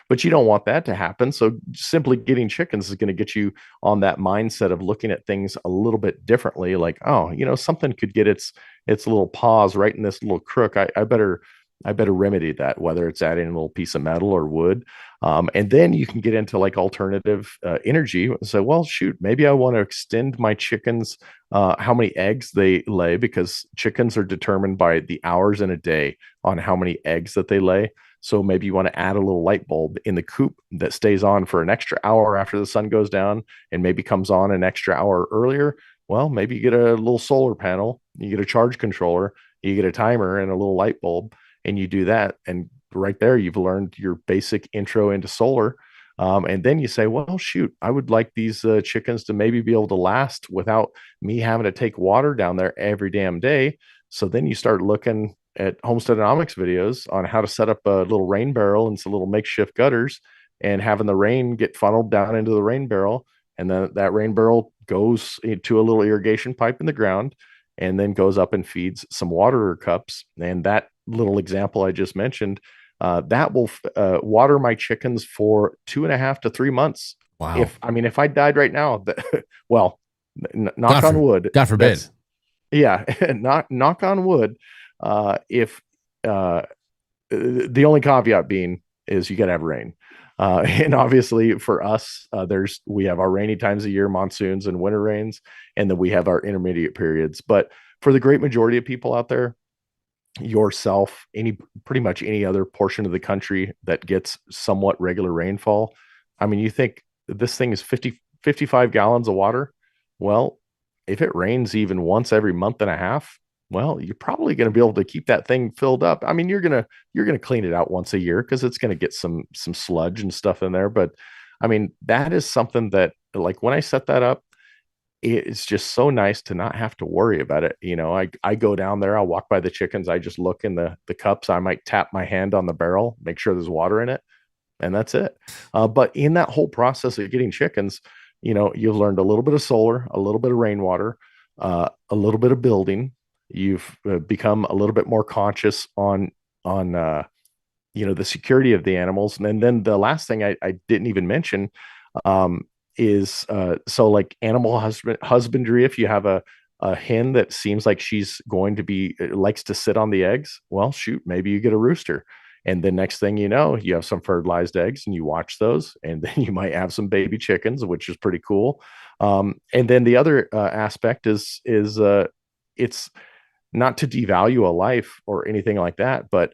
but you don't want that to happen. So simply getting chickens is going to get you on that mindset of looking at things a little bit differently. Like, oh, something could get its little paws right in this little crook. I better remedy that, whether it's adding a little piece of metal or wood. And then you can get into like alternative energy. So, well, shoot, maybe I want to extend my chickens, how many eggs they lay, because chickens are determined by the hours in a day on how many eggs that they lay. So maybe you want to add a little light bulb in the coop that stays on for an extra hour after the sun goes down and maybe comes on an extra hour earlier. Well, maybe you get a little solar panel, you get a charge controller, you get a timer and a little light bulb, and you do that. And right there, you've learned your basic intro into solar. And then you say, well, shoot, I would like these chickens to maybe be able to last without me having to take water down there every damn day. So then you start looking at Homesteadonomics videos on how to set up a little rain barrel and some little makeshift gutters and having the rain get funneled down into the rain barrel. And then that rain barrel goes into a little irrigation pipe in the ground and then goes up and feeds some water cups. And that little example I just mentioned, that will water my chickens for 2.5 to 3 months. Wow. If I died right now, well, knock on wood. God forbid. Yeah. knock on wood. If the only caveat being is you got to have rain. And obviously for us, we have our rainy times of year, monsoons and winter rains, and then we have our intermediate periods. But for the great majority of people out there, yourself, pretty much any other portion of the country that gets somewhat regular rainfall, I mean, you think this thing is 55 gallons of water. Well, if it rains even once every month and a half, well, you're probably going to be able to keep that thing filled up. I mean, you're going to clean it out once a year because it's going to get some sludge and stuff in there. But I mean, that is something that, like, when I set that up, it's just so nice to not have to worry about it. I go down there, I'll walk by the chickens. I just look in the cups. I might tap my hand on the barrel, make sure there's water in it. And that's it. But in that whole process of getting chickens, you've learned a little bit of solar, a little bit of rainwater, a little bit of building. You've become a little bit more conscious on the security of the animals. And then the last thing I didn't even mention is so like animal husbandry. If you have a hen that seems like she's going to be likes to sit on the eggs, well, shoot, maybe you get a rooster. And the next thing you know, you have some fertilized eggs and you watch those, and then you might have some baby chickens, which is pretty cool. And then the other aspect is it's not to devalue a life or anything like that, but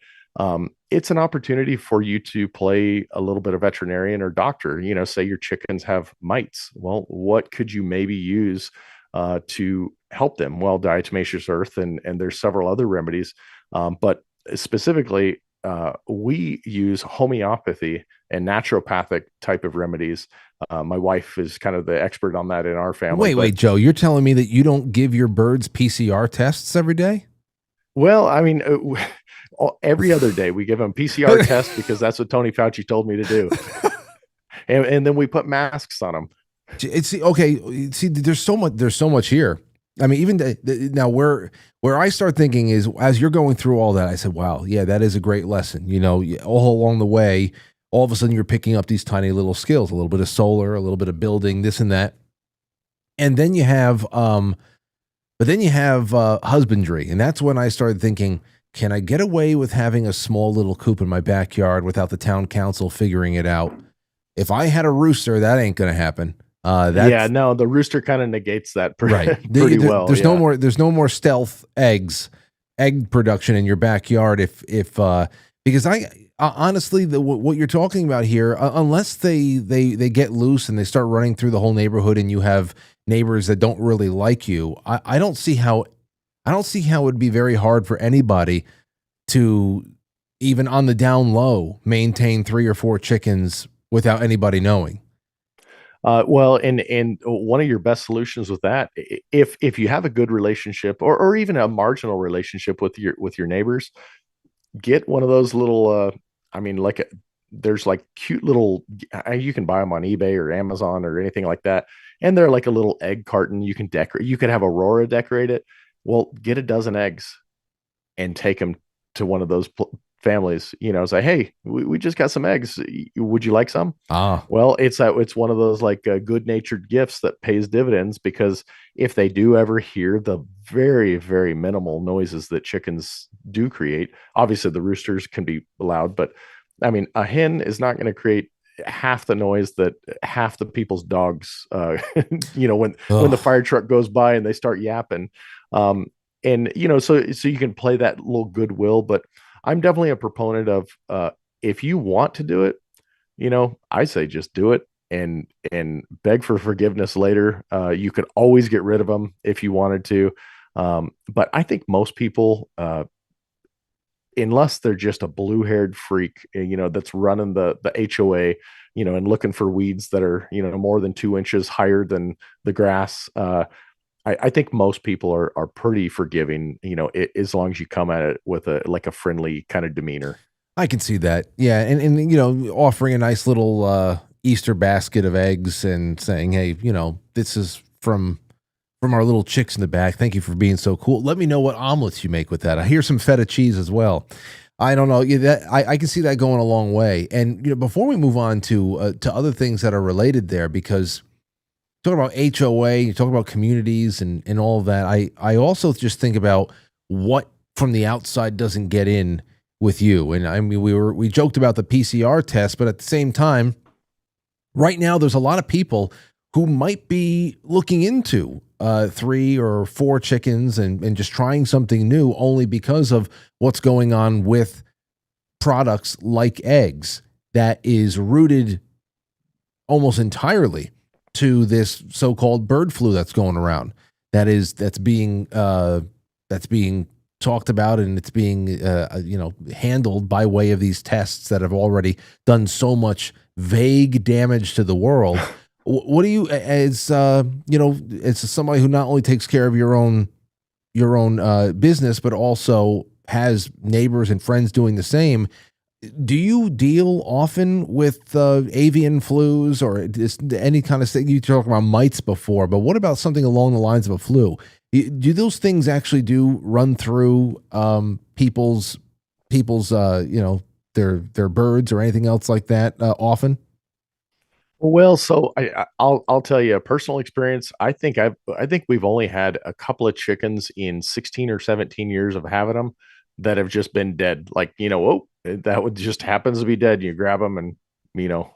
it's an opportunity for you to play a little bit of veterinarian or doctor. Say your chickens have mites. Well, what could you maybe use to help them? Well, diatomaceous earth, and there's several other remedies, but specifically, we use homeopathy and naturopathic type of remedies. My wife is kind of the expert on that in our family. Wait, Joe, you're telling me that you don't give your birds PCR tests every day? Well, I mean, every other day we give them PCR tests because that's what Tony Fauci told me to do. and then we put masks on them. It's okay. See, there's so much here. I mean, even now where I start thinking is, as you're going through all that, I said, wow, yeah, that is a great lesson. All along the way, all of a sudden you're picking up these tiny little skills, a little bit of solar, a little bit of building, this and that. And then you have, husbandry. And that's when I started thinking, can I get away with having a small little coop in my backyard without the town council figuring it out? If I had a rooster, that ain't going to happen. The rooster kind of negates that pretty well. There's no more stealth egg production in your backyard because honestly, what you're talking about here, unless they get loose and they start running through the whole neighborhood and you have neighbors that don't really like you, I don't see how it would be very hard for anybody to, even on the down low, maintain 3 or 4 chickens without anybody knowing. Well, and one of your best solutions with that, if you have a good relationship or even a marginal relationship with your neighbors, get one of those little, there's like cute little, you can buy them on eBay or Amazon or anything like that. And they're like a little egg carton you can decorate. You can have Aurora decorate it. Well, get a dozen eggs and take them to one of those families, say, hey, we just got some eggs. Would you like some? Well, it's one of those like good-natured gifts that pays dividends, because if they do ever hear the very, very minimal noises that chickens do create, obviously the roosters can be loud, but I mean, a hen is not going to create half the noise that half the people's dogs, when the fire truck goes by and they start yapping. So you can play that little goodwill, but I'm definitely a proponent of if you want to do it, I say just do it and beg for forgiveness later. You could always get rid of them if you wanted to. But I think most people, unless they're just a blue-haired freak, that's running the HOA, and looking for weeds that are, more than 2 inches higher than the grass, I think most people are pretty forgiving, as long as you come at it with a friendly kind of demeanor. I can see that. Yeah. And offering a nice little Easter basket of eggs and saying, hey, this is from our little chicks in the back. Thank you for being so cool. Let me know what omelets you make with that. I hear some feta cheese as well. I don't know. I can see that going a long way. And, before we move on to other things that are related there, because talk about HOA, you talk about communities and all of that. I also just think about what from the outside doesn't get in with you. And I mean, we joked about the PCR test, but at the same time, right now there's a lot of people who might be looking into 3 or 4 chickens and just trying something new only because of what's going on with products like eggs that is rooted almost entirely to this so-called bird flu that's going around, that's being talked about, and it's being handled by way of these tests that have already done so much vague damage to the world. What do you, as somebody who not only takes care of your own business but also has neighbors and friends doing the same, Do you deal often with avian flus or just any kind of thing? You talked about mites before, but what about something along the lines of a flu? Do those things actually do run through people's their birds or anything else like that often? Well, so I'll tell you a personal experience. I think we've only had a couple of chickens in 16 or 17 years of having them that have just been dead. Like, oh, that would just happens to be dead. You grab them and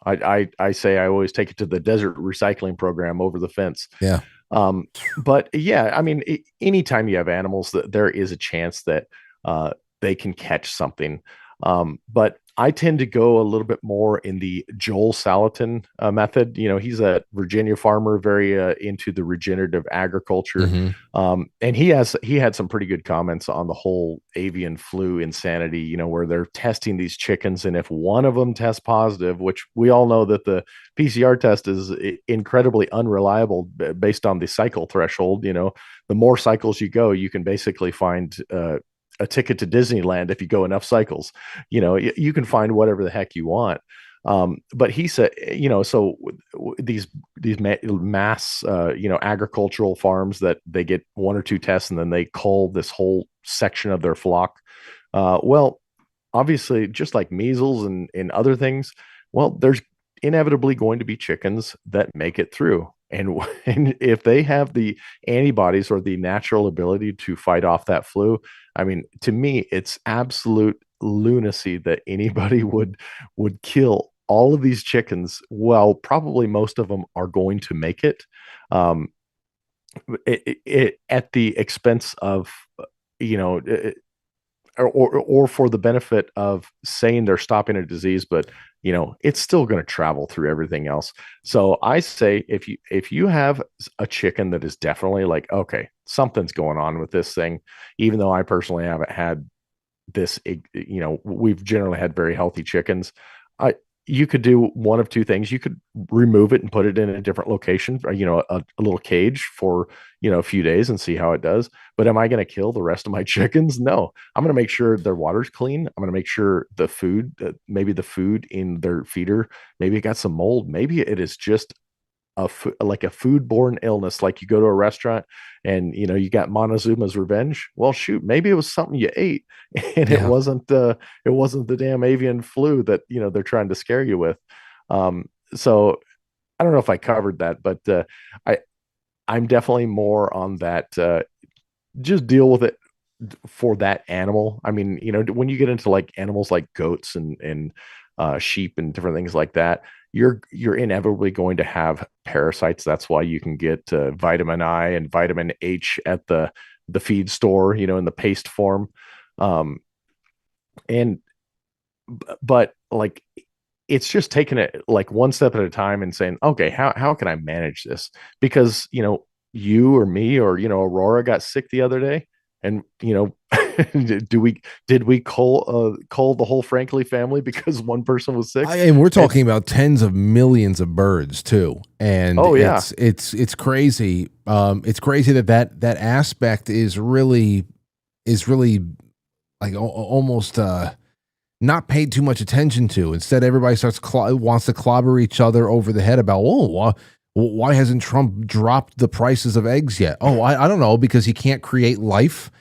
I say I always take it to the desert recycling program over the fence. Yeah. Um, but yeah, I mean, anytime you have animals, that there is a chance that they can catch something. But I tend to go a little bit more in the Joel Salatin method. He's a Virginia farmer, very into the regenerative agriculture, Hmm. and he had some pretty good comments on the whole avian flu insanity. Where they're testing these chickens, and if one of them tests positive, which we all know that the PCR test is incredibly unreliable based on the cycle threshold. The more cycles you go, you can basically find a ticket to Disneyland if you go enough cycles. You can find whatever the heck you want. But he said, so these mass, agricultural farms that they get one or two tests and then they cull this whole section of their flock. Well, obviously, just like measles and other things, well, there's inevitably going to be chickens that make it through. And if they have the antibodies or the natural ability to fight off that flu, I mean, to me, it's absolute lunacy that anybody would kill all of these chickens. Well, probably most of them are going to make it, um, at the expense of, you know, or for the benefit of saying they're stopping a disease, but it's still going to travel through everything else. So I say if you have a chicken that is definitely like, okay, something's going on with this thing, even though I personally haven't had this, we've generally had very healthy chickens. I You could do one of two things. You could remove it and put it in a different location, or, a little cage for, a few days and see how it does. But am I going to kill the rest of my chickens? No, I'm going to make sure their water's clean. I'm going to make sure the food, maybe the food in their feeder, maybe it got some mold. Maybe it is just like a foodborne illness. Like you go to a restaurant and you got Montezuma's Revenge. Well, shoot, maybe it was something you ate, and Yeah. it wasn't the damn avian flu that they're trying to scare you with. So I don't know if I covered that, but I I'm definitely more on that. Just deal with it for that animal. I mean, when you get into like animals like goats and sheep and different things like that, you're inevitably going to have parasites. That's why you can get vitamin I and vitamin H at the feed store, in the paste form. Um, and but like it's just taking it like one step at a time and saying, okay, how can I manage this? Because you or me or Aurora got sick the other day, and did we call the whole Frankly family because one person was sick? And we're And talking about tens of millions of birds too, and oh yeah, it's crazy. It's crazy that aspect is really like almost not paid too much attention to. Instead, everybody wants to clobber each other over the head about, why hasn't Trump dropped the prices of eggs yet? Oh, I don't know, because he can't create life.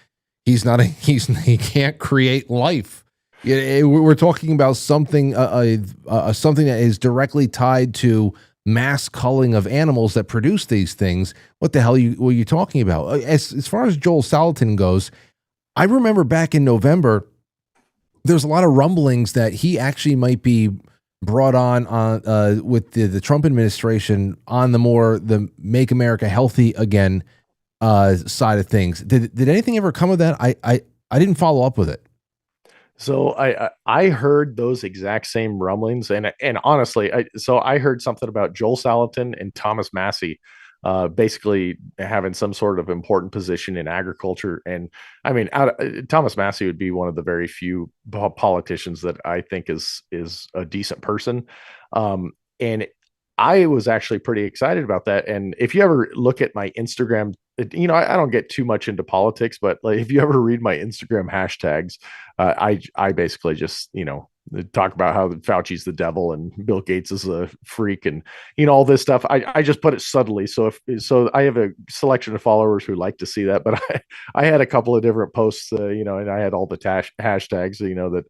He can't create life. Yeah, we're talking about something something that is directly tied to mass culling of animals that produce these things. What the hell were you talking about? As far as Joel Salatin goes, I remember back in November, there's a lot of rumblings that he actually might be brought on with the Trump administration on the Make America Healthy Again side of things. Did anything ever come of that? I didn't follow up with it. so I heard those exact same rumblings, and honestly, I heard something about Joel Salatin and Thomas Massey, basically having some sort of important position in agriculture. And I mean, Thomas Massey would be one of the very few politicians that I think is a decent person. And I was actually pretty excited about that. And if you ever look at my Instagram, I don't get too much into politics, but like if you ever read my Instagram hashtags, I basically just they talk about how Fauci's the devil and Bill Gates is a freak and all this stuff. I just put it subtly. So I have a selection of followers who like to see that, but I had a couple of different posts, and I had all the hashtags, that,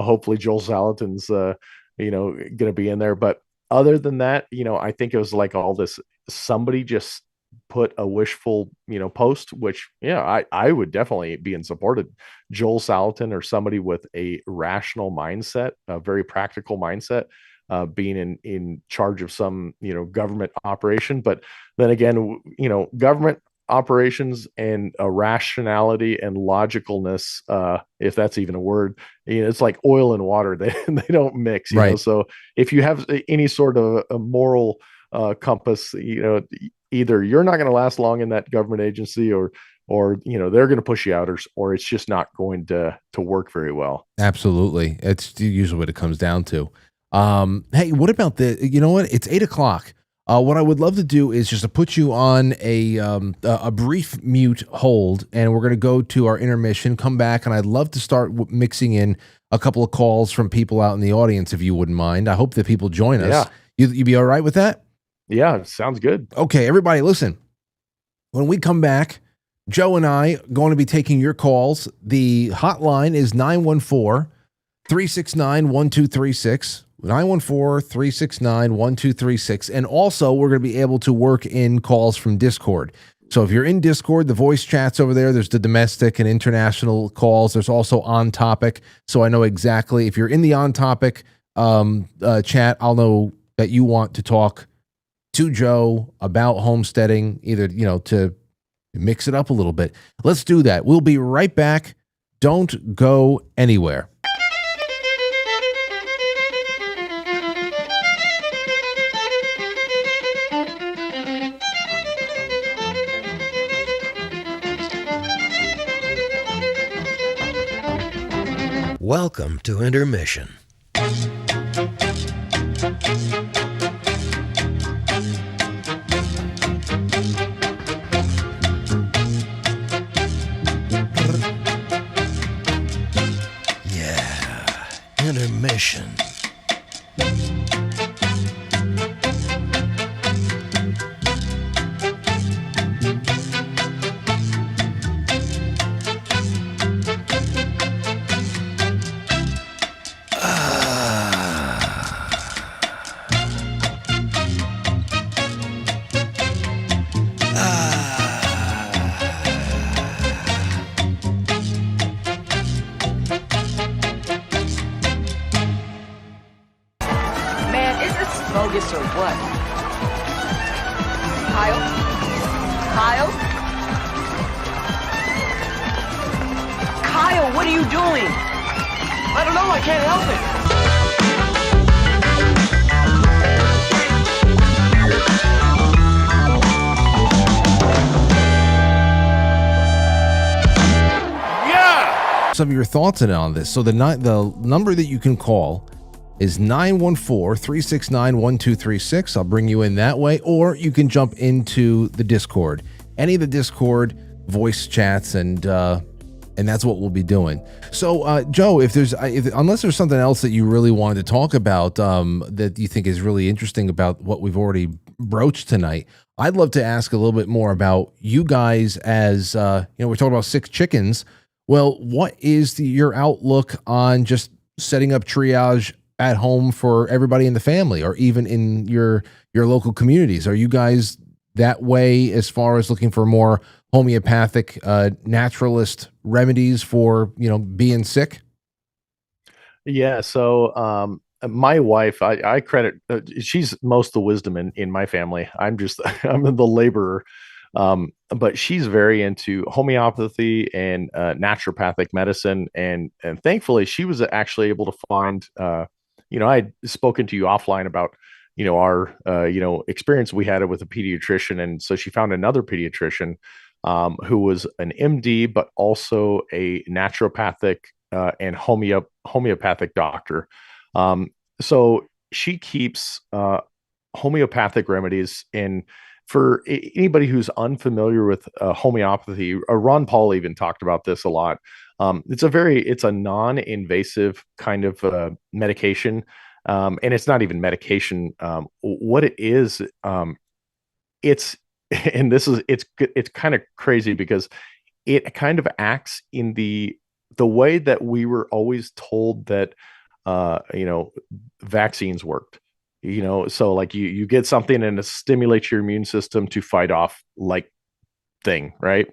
hopefully Joel Salatin's, going to be in there. But other than that, I think it was like all this, somebody just put a wishful, post, which, I would definitely be in support of Joel Salatin or somebody with a rational mindset, a very practical mindset, being in charge of some, government operation. But then again, government operations and a rationality and logicalness, if that's even a word, it's like oil and water. They don't mix, Right. So if you have any sort of a moral compass, either you're not going to last long in that government agency, or they're going to push you out, or it's just not going to work very well. Absolutely. It's usually what it comes down to. Hey, what about you know what? It's 8:00. What I would love to do is just to put you on a brief mute hold, and we're going to go to our intermission, come back, and I'd love to start mixing in a couple of calls from people out in the audience, if you wouldn't mind. I hope that people join us. Yeah. You be all right with that? Yeah, sounds good. Okay, everybody, listen. When we come back, Joe and I are going to be taking your calls. The hotline is 914-369-1236. 914-369-1236. And also, we're going to be able to work in calls from Discord. So if you're in Discord, the voice chats over there, there's the domestic and international calls. There's also on topic. So I know exactly if you're in the on topic chat, I'll know that you want to talk to Joe about homesteading, either, to mix it up a little bit. Let's do that. We'll be right back. Don't go anywhere. Welcome to Intermission. Yeah, intermission. Bogus or what? Kyle? Kyle? Kyle, what are you doing? I don't know, I can't help it. Some of your thoughts on this. So the number that you can call is 914-369-1236. I'll bring you in that way, or you can jump into the Discord. Any of the Discord voice chats, and that's what we'll be doing. So, Joe, unless there's something else that you really wanted to talk about that you think is really interesting about what we've already broached tonight, I'd love to ask a little bit more about you guys as, we're talking about 6 chickens. Well, what is your outlook on just setting up triage at home for everybody in the family, or even in your local communities? Are you guys that way as far as looking for more homeopathic, naturalist remedies for, being sick? Yeah. So, my wife, I credit, she's most of the wisdom in my family. I'm the laborer. But she's very into homeopathy and naturopathic medicine, and thankfully she was actually able to find, I'd spoken to you offline about, our experience we had with a pediatrician, and so she found another pediatrician who was an MD, but also a naturopathic and homeopathic doctor. So she keeps homeopathic remedies in for anybody who's unfamiliar with homeopathy, Ron Paul even talked about this a lot. It's a non-invasive kind of medication, and it's not even medication. What it is, it's and this is it's kind of crazy because it kind of acts in the way that we were always told that vaccines worked. So like you get something and it stimulates your immune system to fight off like thing, right?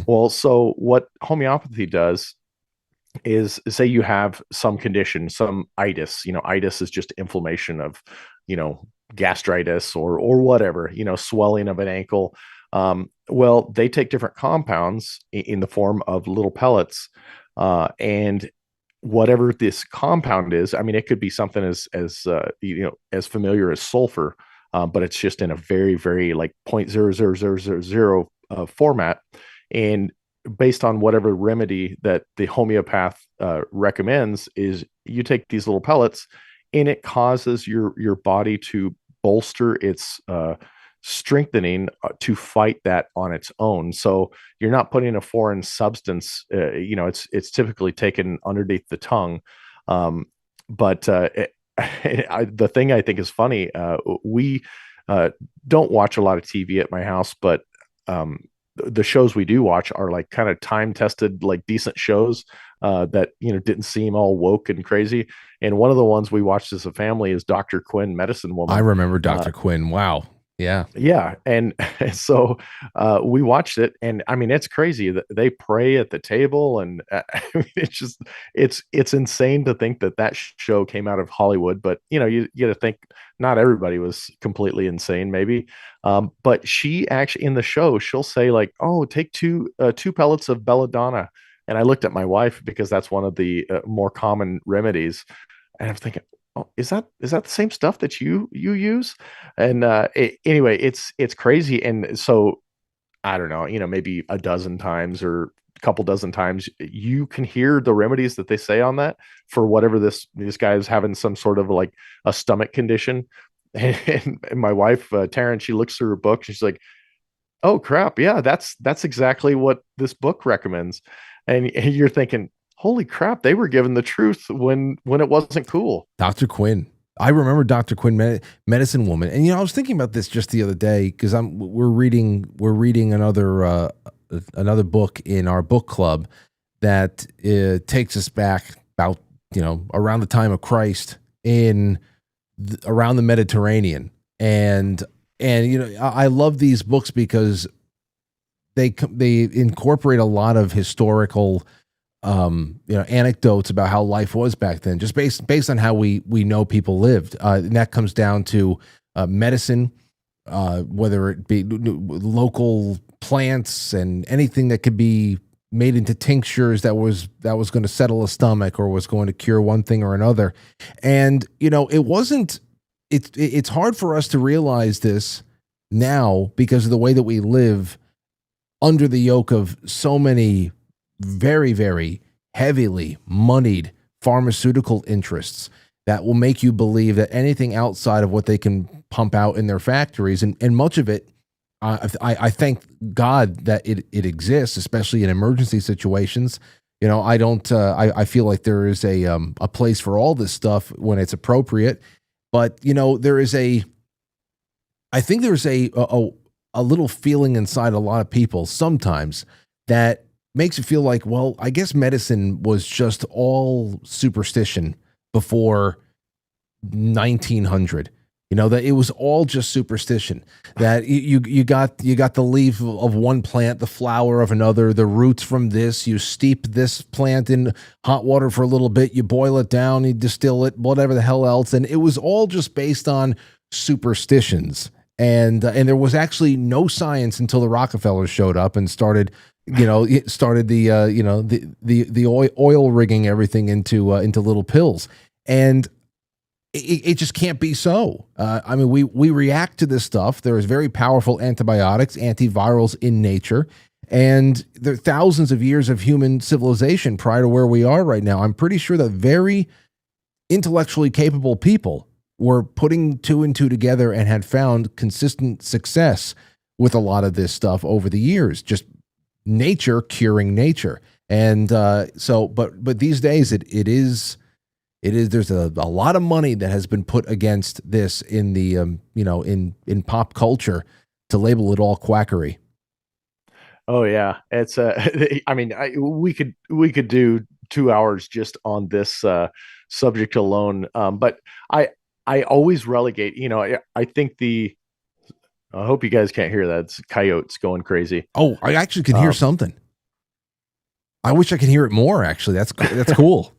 Well, so what homeopathy does is say you have some condition, some itis. Itis is just inflammation of gastritis or whatever, swelling of an ankle. Well, they take different compounds in the form of little pellets, and whatever this compound is, I mean, it could be something as familiar as sulfur, but it's just in a very, very like 0.00000 format. And based on whatever remedy that the homeopath recommends, is you take these little pellets, and it causes your body to bolster its strengthening to fight that on its own. So you're not putting a foreign substance. It's typically taken underneath the tongue. But the thing I think is funny, we don't watch a lot of TV at my house, but the shows we do watch are like kind of time tested, like decent shows that didn't seem all woke and crazy. And one of the ones we watched as a family is Dr. Quinn, Medicine Woman. I remember Dr. Quinn. Wow. Yeah. Yeah. And so we watched it, and I mean, it's crazy that they pray at the table. And I mean, it's insane to think that show came out of Hollywood, but you got to think not everybody was completely insane, maybe. But she actually in the show, she'll say like, oh, take two pellets of belladonna. And I looked at my wife because that's one of the more common remedies. And I'm thinking, oh, is that the same stuff that you use? And anyway, it's crazy. And so I don't know, maybe a dozen times or a couple dozen times you can hear the remedies that they say on that for whatever this guy is having, some sort of like a stomach condition. And my wife, Taryn, she looks through her book. She's like, oh crap, yeah, that's exactly what this book recommends. And you're thinking, holy crap, they were given the truth when it wasn't cool. Dr. Quinn. I remember Dr. Quinn, Medicine Woman. And I was thinking about this just the other day because we're reading another book in our book club that takes us back about around the time of Christ around the Mediterranean. And I love these books because they incorporate a lot of historical anecdotes about how life was back then, just based on how we know people lived. And that comes down to medicine, whether it be local plants and anything that could be made into tinctures that was going to settle a stomach or was going to cure one thing or another. And it's hard for us to realize this now because of the way that we live under the yoke of so many very, very heavily moneyed pharmaceutical interests that will make you believe that anything outside of what they can pump out in their factories, and much of it, I thank God that it exists, especially in emergency situations. I feel like there is a place for all this stuff when it's appropriate, but I think there's a little feeling inside a lot of people sometimes that makes it feel like, well, I guess medicine was just all superstition before 1900. That it was all just superstition. That you got the leaf of one plant, the flower of another, the roots from this. You steep this plant in hot water for a little bit. You boil it down, you distill it, whatever the hell else, and it was all just based on superstitions. And there was actually no science until the Rockefellers showed up and started the oil rigging everything into little pills. And it just can't be so. I mean, we react to this stuff. There is very powerful antibiotics, antivirals in nature, and there are thousands of years of human civilization prior to where we are right now. I'm pretty sure that very intellectually capable people were putting two and two together and had found consistent success with a lot of this stuff over the years, just nature curing nature. And but these days it is there's a lot of money that has been put against this in the in pop culture to label it all quackery. Oh yeah, it's I mean, we could do 2 hours just on this subject alone. But I always relegate. I think I hope you guys can't hear that. It's coyotes going crazy. Oh, I actually can hear something. I wish I could hear it more. Actually, that's cool.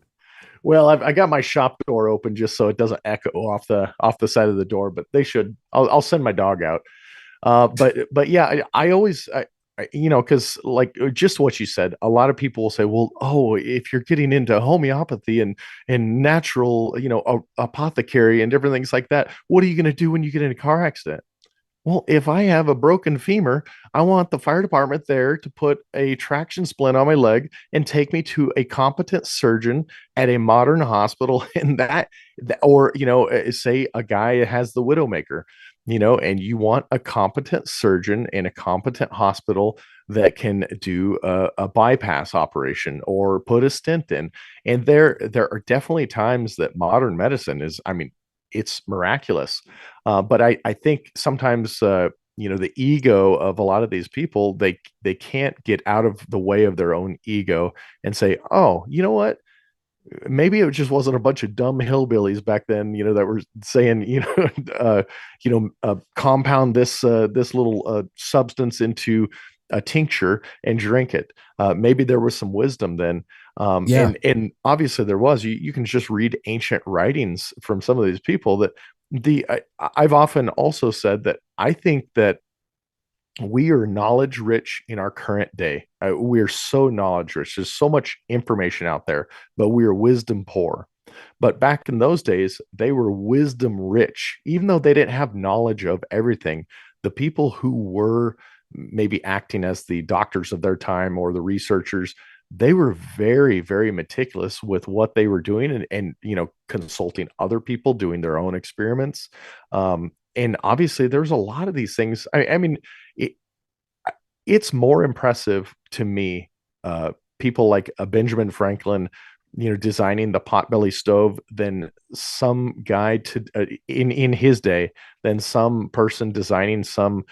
Well, I got my shop door open just so it doesn't echo off the side of the door, but they should. I'll send my dog out. But yeah, I always, because like just what you said, a lot of people will say, well, oh, if you're getting into homeopathy and natural, apothecary and different things like that, what are you going to do when you get in a car accident? Well, if I have a broken femur, I want the fire department there to put a traction splint on my leg and take me to a competent surgeon at a modern hospital. And or, say a guy has the Widowmaker, and you want a competent surgeon in a competent hospital that can do a bypass operation or put a stent in. And there are definitely times that modern medicine is, I mean, it's miraculous. But I think sometimes, the ego of a lot of these people, they can't get out of the way of their own ego and say, oh, you know what? Maybe it just wasn't a bunch of dumb hillbillies back then, that were saying, compound this little substance into a tincture and drink it. Maybe there was some wisdom then. And obviously there was. You can just read ancient writings from some of these people that I've often also said that I think that we are knowledge rich in our current day. We are so knowledge rich. There's so much information out there, but we are wisdom poor. But back in those days, they were wisdom rich, even though they didn't have knowledge of everything. The people who were maybe acting as the doctors of their time or the researchers, they were very, very meticulous with what they were doing and consulting other people, doing their own experiments. And obviously there's a lot of these things. I mean, it's more impressive to me, people like Benjamin Franklin, designing the potbelly stove than some guy in his day, than some person designing some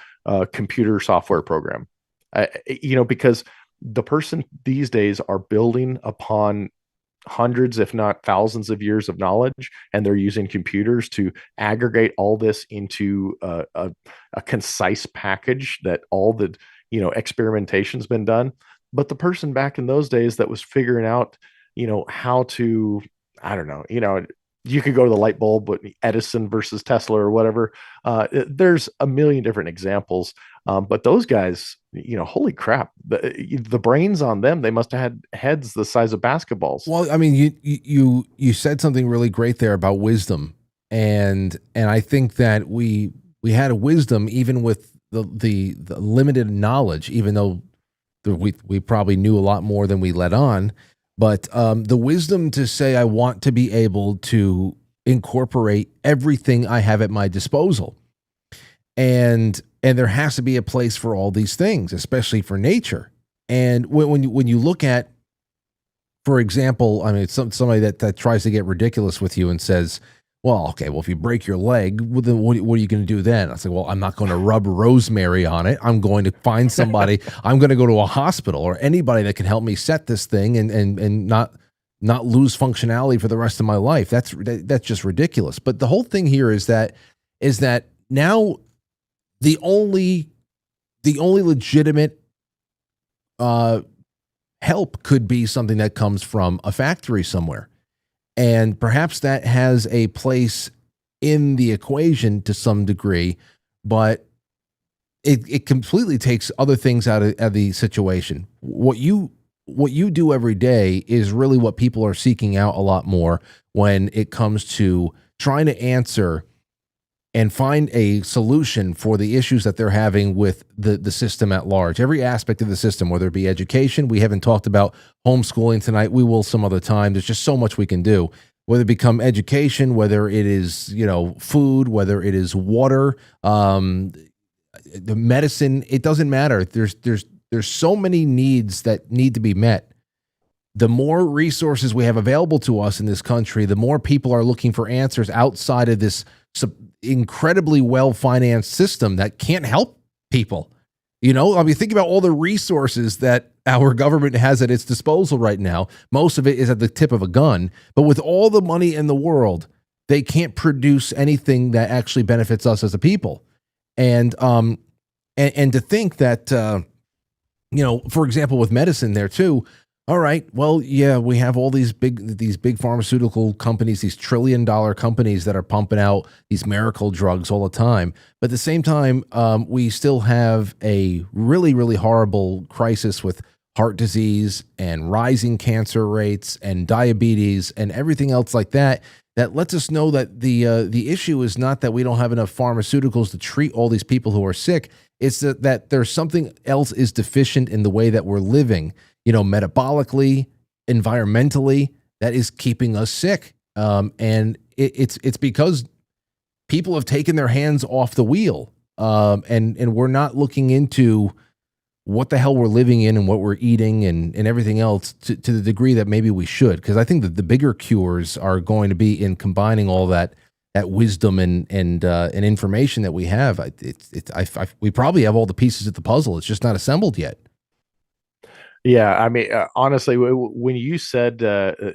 computer software program. Because the person these days are building upon hundreds, if not thousands of years of knowledge, and they're using computers to aggregate all this into a concise package that all the experimentation's been done. But the person back in those days that was figuring out how to, I don't know, you could go to the light bulb, but Edison versus Tesla or whatever. There's a million different examples. But those guys, holy crap, the brains on them, they must have had heads the size of basketballs. Well, I mean, you said something really great there about wisdom. And I think that we had a wisdom even with the limited knowledge, even though we probably knew a lot more than we let on. But the wisdom to say, I want to be able to incorporate everything I have at my disposal. And there has to be a place for all these things, especially for nature. And when you look at, for example, I mean, it's somebody that tries to get ridiculous with you and says, well, okay, well, if you break your leg, well, then what are you going to do then? I say, well, I'm not going to rub rosemary on it. I'm going to find somebody. I'm going to go to a hospital or anybody that can help me set this thing and not lose functionality for the rest of my life. That's just ridiculous. But the whole thing here is that now the only legitimate help could be something that comes from a factory somewhere. And perhaps that has a place in the equation to some degree, but it completely takes other things out of the situation. What you do every day is really what people are seeking out a lot more when it comes to trying to answer and find a solution for the issues that they're having with the system at large. Every aspect of the system, whether it be education, we haven't talked about homeschooling tonight. We will some other time. There's just so much we can do, whether it become education, whether it is, food, whether it is water. the medicine, it doesn't matter. There's so many needs that need to be met. The more resources we have available to us in this country, the more people are looking for answers outside of this incredibly well-financed system that can't help people. You know, I mean, think about all the resources that our government has at its disposal right now. Most of it is at the tip of a gun, but with all the money in the world, they can't produce anything that actually benefits us as a people. And to think that, you know, for example, with medicine there too, all right, well, yeah, we have all these big pharmaceutical companies, these $1 trillion companies that are pumping out these miracle drugs all the time. But at the same time, we still have a really, really horrible crisis with heart disease and rising cancer rates and diabetes and everything else like that. That lets us know that the issue is not that we don't have enough pharmaceuticals to treat all these people who are sick. It's that there's something else is deficient in the way that we're living. You know, metabolically, environmentally, that is keeping us sick. And it's because people have taken their hands off the wheel. And we're not looking into what the hell we're living in and what we're eating and everything else to the degree that maybe we should. Because I think that the bigger cures are going to be in combining all that wisdom and information that we have. We probably have all the pieces of the puzzle. It's just not assembled yet. Yeah, I mean, honestly, when you said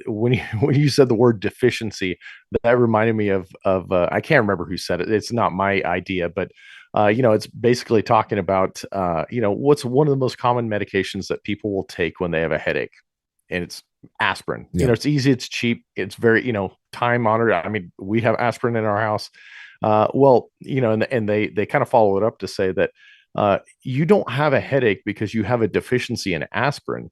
when you said the word deficiency, that reminded me of I can't remember who said it. It's not my idea, but you know, it's basically talking about you know, what's one of the most common medications that people will take when they have a headache, and it's aspirin. Yeah. You know, it's easy, it's cheap, it's very, you know, time honored. I mean, we have aspirin in our house. Well, you know, and they kind of follow it up to say that you don't have a headache because you have a deficiency in aspirin,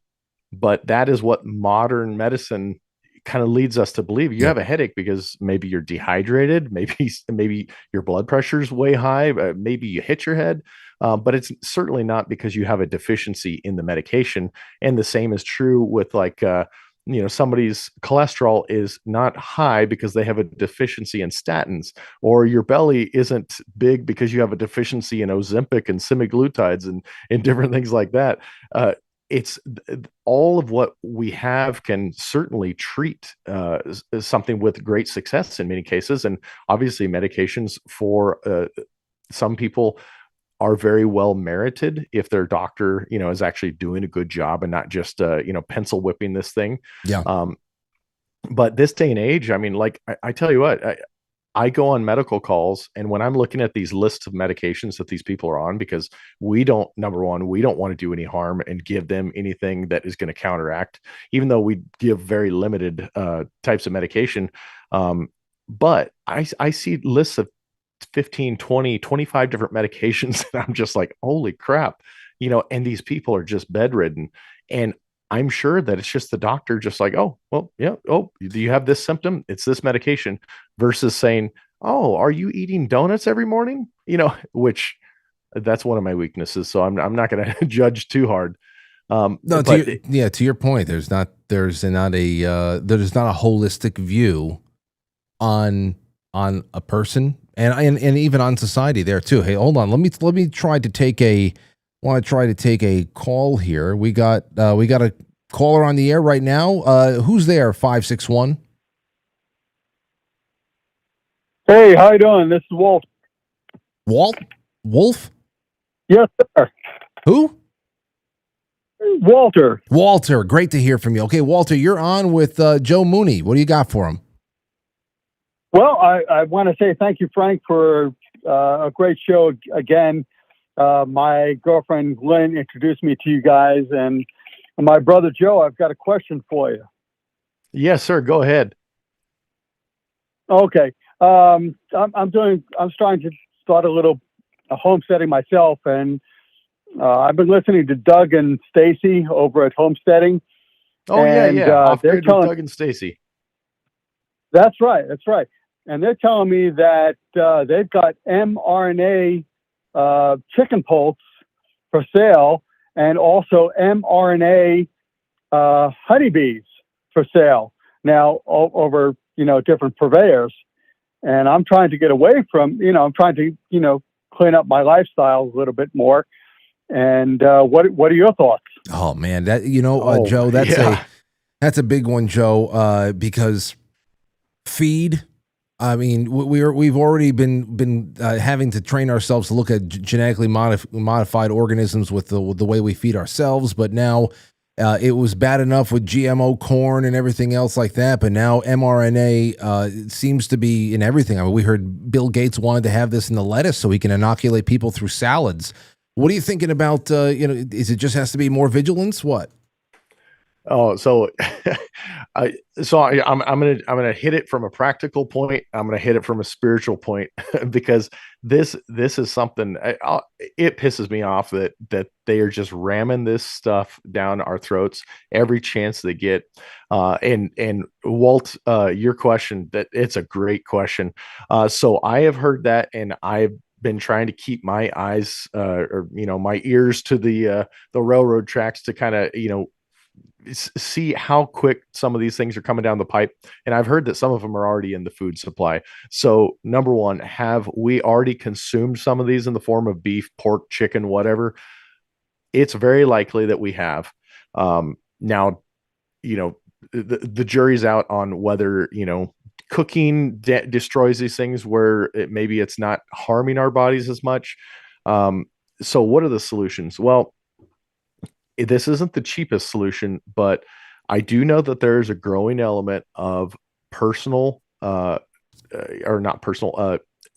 but that is what modern medicine kind of leads us to believe. You have a headache because maybe you're dehydrated, maybe your blood pressure is way high, maybe you hit your head, but it's certainly not because you have a deficiency in the medication. And the same is true with like you know, somebody's cholesterol is not high because they have a deficiency in statins, or your belly isn't big because you have a deficiency in Ozempic and semaglutides and different things like that. It's all of what we have can certainly treat something with great success in many cases. And obviously medications for some people are very well merited if their doctor, you know, is actually doing a good job and not just, you know, pencil whipping this thing. Yeah. But this day and age, I mean, like I tell you what, I go on medical calls, and when I'm looking at these lists of medications that these people are on, because number one, we don't want to do any harm and give them anything that is going to counteract, even though we give very limited types of medication. But I see lists of 15, 20, 25 different medications. And I'm just like, holy crap, you know, and these people are just bedridden. And I'm sure that it's just the doctor just like, oh, well, yeah. Oh, do you have this symptom? It's this medication, versus saying, oh, are you eating donuts every morning? You know, which that's one of my weaknesses. So I'm not going to judge too hard. No, to your point, there's not a holistic view on a person and even on society there too. Hey, hold on. Let me try to take a call here. We got a caller on the air right now. Who's there? 561. Hey, how you doing? This is Wolf. Wolf? Yes, sir. Who? Walter. Walter, great to hear from you. Okay, Walter, you're on with Joe Mooney. What do you got for him? Well, I want to say thank you, Frank, for a great show again. My girlfriend Lynn introduced me to you guys, and my brother Joe, I've got a question for you. Yes, sir. Go ahead. Okay. I'm starting to start a little homesteading myself, and I've been listening to Doug and Stacy over at Homesteading. Oh, and, yeah. They're telling Doug and Stacy. That's right. And they're telling me that they've got mRNA chicken poults for sale, and also mRNA honeybees for sale now over, different purveyors. And I'm trying to get away from, I'm trying to, clean up my lifestyle a little bit more. And what are your thoughts? Oh man, that Joe, that's a big one, Joe, because feed. I mean, we've already been having to train ourselves to look at genetically modified organisms with the way we feed ourselves. But now it was bad enough with GMO corn and everything else like that. But now mRNA seems to be in everything. I mean, we heard Bill Gates wanted to have this in the lettuce so he can inoculate people through salads. What are you thinking about? Is it just has to be more vigilance? What? Oh, so I'm gonna hit it from a practical point. I'm gonna hit it from a spiritual point because this is something it pisses me off that they are just ramming this stuff down our throats every chance they get. And Walt, your question, that it's a great question. So I have heard that, and I've been trying to keep my eyes or my ears to the railroad tracks to kind of see how quick some of these things are coming down the pipe. And I've heard that some of them are already in the food supply. So number one, have we already consumed some of these in the form of beef, pork, chicken, whatever? It's very likely that we have. Now, the jury's out on whether, cooking destroys these things where maybe it's not harming our bodies as much. So what are the solutions? Well, this isn't the cheapest solution, but I do know that there is a growing element of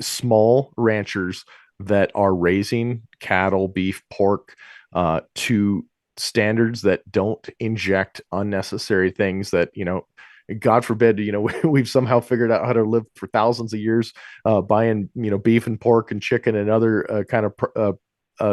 small ranchers that are raising cattle, beef, pork, to standards that don't inject unnecessary things that, God forbid, we've somehow figured out how to live for thousands of years, buying, beef and pork and chicken and other kind of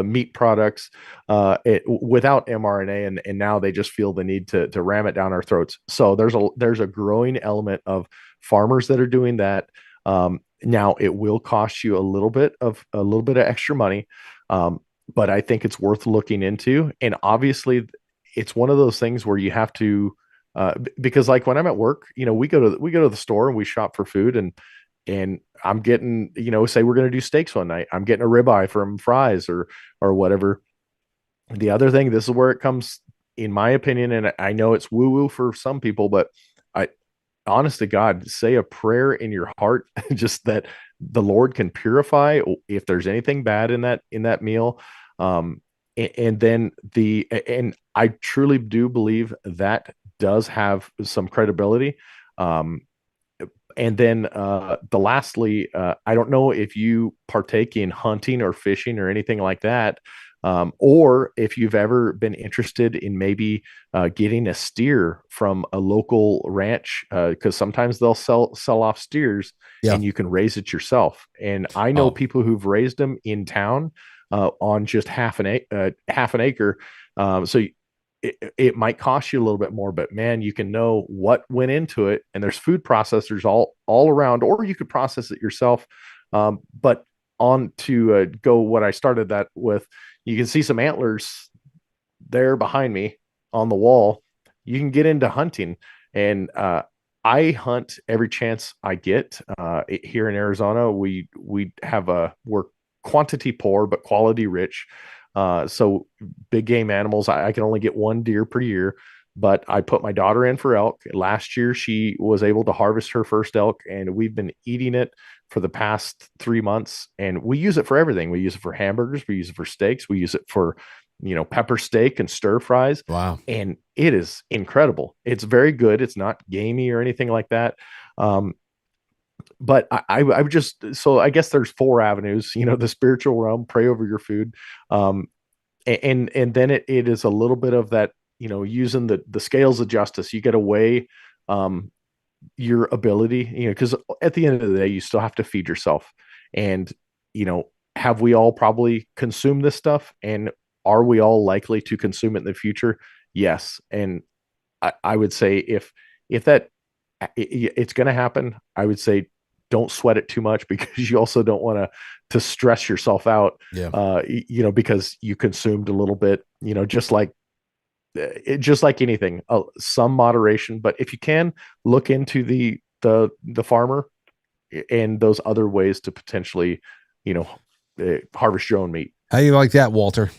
meat products without mRNA, and now they just feel the need to ram it down our throats. So there's a growing element of farmers that are doing that. Now it will cost you a little bit of extra money, but I think it's worth looking into. And obviously, it's one of those things where you have to, because like when I'm at work, we go to the store and we shop for food, and I'm getting, say we're going to do steaks one night, I'm getting a ribeye from Fry's or whatever. The other thing, this is where it comes, in my opinion, and I know it's woo woo for some people, but honest to God, say a prayer in your heart, just that the Lord can purify if there's anything bad in that meal. And I truly do believe that does have some credibility. And then lastly, I don't know if you partake in hunting or fishing or anything like that, or if you've ever been interested in maybe getting a steer from a local ranch, because sometimes they'll sell off steers, and you can raise it yourself. And I know people who've raised them in town on just half an acre. So it might cost you a little bit more, but man, you can know what went into it, and there's food processors all around, or you could process it yourself. But on to go what I started that with, you can see some antlers there behind me on the wall. You can get into hunting, and I hunt every chance I get. Here in Arizona, we're quantity poor but quality rich. So big game animals, I can only get one deer per year, but I put my daughter in for elk. Last year, she was able to harvest her first elk, and we've been eating it for the past 3 months. And we use it for everything. We use it for hamburgers. We use it for steaks. We use it for, pepper steak and stir fries. Wow. And it is incredible. It's very good. It's not gamey or anything like that. But I would just, so I guess there's 4 avenues, the spiritual realm, pray over your food. And then it is a little bit of that, using the scales of justice. You got to weigh your ability, because at the end of the day, you still have to feed yourself. And, have we all probably consumed this stuff? And are we all likely to consume it in the future? Yes. And I would say if that it's going to happen, I would say don't sweat it too much, because you also don't want to stress yourself out, because you consumed a little bit, just like anything, some moderation. But if you can, look into the farmer and those other ways to potentially, harvest your own meat. How do you like that, Walter?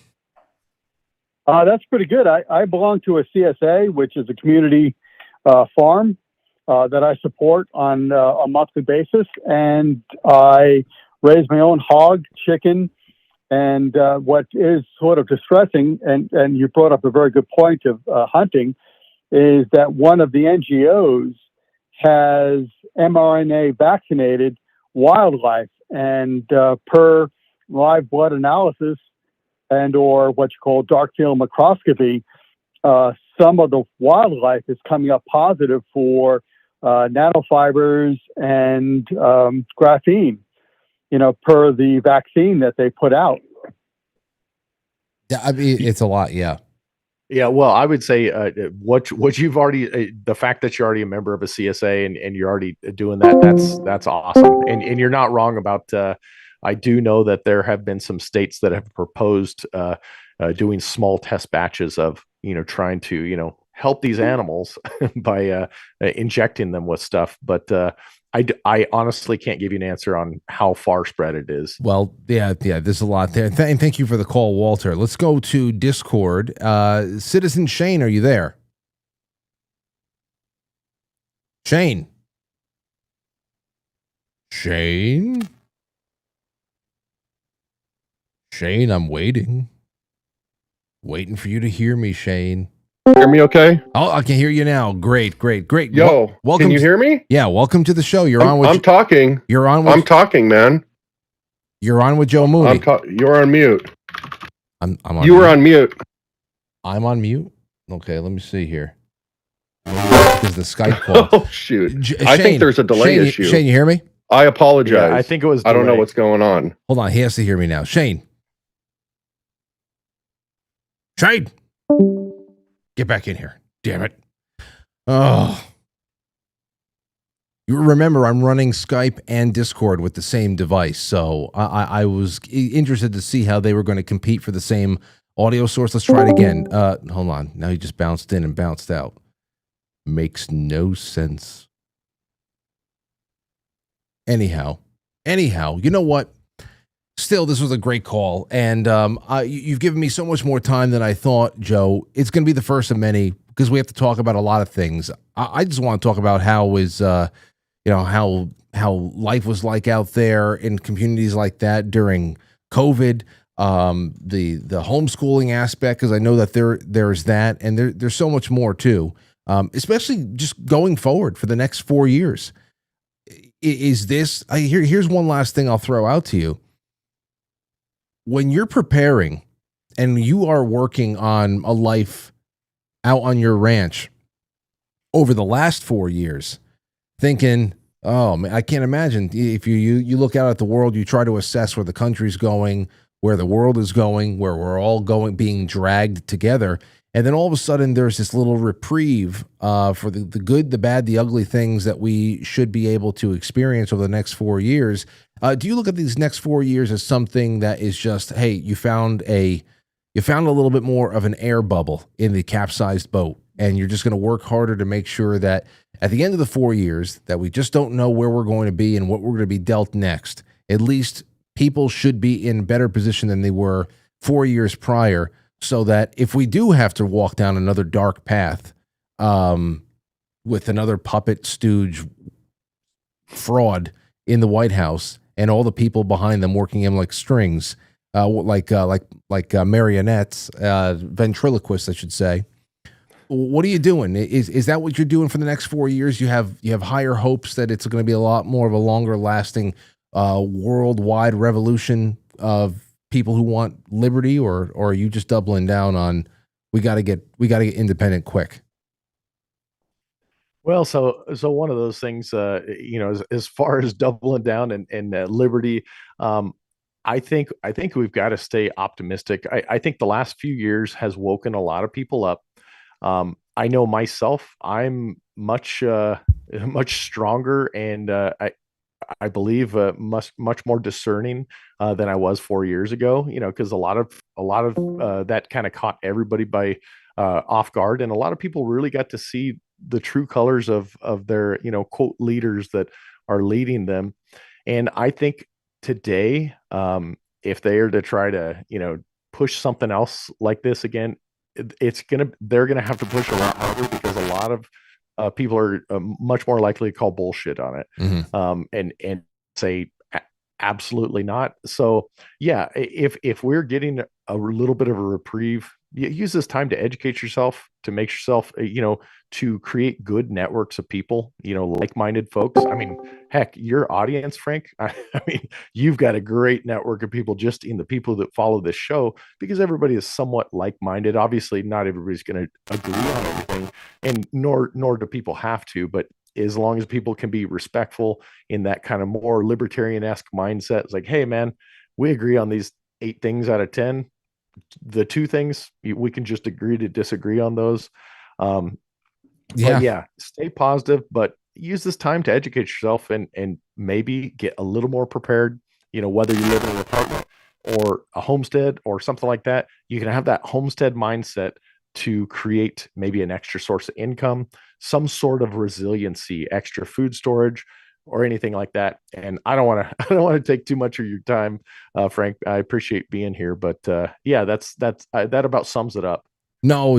That's pretty good. I belong to a CSA, which is a community farm that I support on a monthly basis, and I raise my own hog, chicken, and what is sort of distressing, and you brought up a very good point of hunting, is that one of the NGOs has mRNA vaccinated wildlife, and per live blood analysis and or what you call dark field microscopy, some of the wildlife is coming up positive for nanofibers and graphene, per the vaccine that they put out. Yeah, I mean, it's a lot. Yeah. Yeah, well, I would say what you've already the fact that you're already a member of a CSA and you're already doing that's awesome, and you're not wrong about. I do know that there have been some states that have proposed doing small test batches of trying to help these animals by injecting them with stuff, but I honestly can't give you an answer on how far spread it is. Well, yeah, there's a lot there. And thank you for the call, Walter. Let's go to Discord. Citizen Shane, are you there? Shane? Shane, I'm waiting. Waiting for you to hear me, Shane. Hear me okay? Oh, I can hear you now. Great. Yo, welcome. Can you hear me? Yeah, welcome to the show. I'm talking. You're on. With, I'm talking, man. You're on with Joe Mooney. You're on mute. I'm on you were on mute. I'm on mute. Okay, let me see here. Is the Skype call? Oh shoot! I think there's a delay issue. Shane, you hear me? I apologize. Yeah, I think it was. I don't know what's going on. Hold on, he has to hear me now. Shane, get back in here. Damn it. Oh. You remember, I'm running Skype and Discord with the same device, so I was interested to see how they were going to compete for the same audio source. Let's try it again. Hold on. Now he just bounced in and bounced out. Makes no sense. Anyhow, you know what? Still, this was a great call, and you've given me so much more time than I thought, Joe. It's going to be the first of many because we have to talk about a lot of things. I just want to talk about how life was like out there in communities like that during COVID, the homeschooling aspect, because I know that there's that, and there's so much more too, especially just going forward for the next 4 years. Is this here's one last thing I'll throw out to you. When you're preparing and you are working on a life out on your ranch over the last 4 years, thinking, oh man, I can't imagine if you look out at the world, you try to assess where the country's going, where the world is going, where we're all going, being dragged together. And then all of a sudden there's this little reprieve for the good, the bad, the ugly things that we should be able to experience over the next 4 years. Do you look at these next 4 years as something that is just, hey, you found a little bit more of an air bubble in the capsized boat, and you're just going to work harder to make sure that at the end of the 4 years that we just don't know where we're going to be and what we're going to be dealt next. At least people should be in better position than they were 4 years prior, so that if we do have to walk down another dark path with another puppet stooge fraud in the White House and all the people behind them working him like strings, like marionettes, ventriloquists, I should say. What are you doing? Is that what you're doing for the next 4 years? You have higher hopes that it's going to be a lot more of a longer lasting worldwide revolution of people who want liberty, or are you just doubling down on we got to get independent quick? Well, so one of those things, as far as doubling down and liberty, I think we've got to stay optimistic. I think the last few years has woken a lot of people up. I know myself, I'm much stronger, and I believe much more discerning than I was 4 years ago. Because a lot of that kind of caught everybody by off guard, and a lot of people really got to see the true colors of their quote leaders that are leading them. And I think today if they are to try to, push something else like this again, they're gonna have to push a lot harder, because a lot of people are much more likely to call bullshit on it, and say absolutely not. So yeah, if we're getting a little bit of a reprieve, use this time to educate yourself, to make yourself, to create good networks of people, like-minded folks. I mean, heck, your audience, Frank, I mean, you've got a great network of people just in the people that follow this show, because everybody is somewhat like-minded. Obviously, not everybody's going to agree on everything, and nor do people have to, but as long as people can be respectful in that kind of more libertarian-esque mindset, it's like, hey, man, we agree on these 8 things out of 10. The 2 things, we can just agree to disagree on those. But yeah, stay positive, but use this time to educate yourself and maybe get a little more prepared. Whether you live in an apartment or a homestead or something like that, you can have that homestead mindset to create maybe an extra source of income, some sort of resiliency, extra food storage, or anything like that. And I don't want to take too much of your time, Frank. I appreciate being here, but yeah, that about sums it up. No,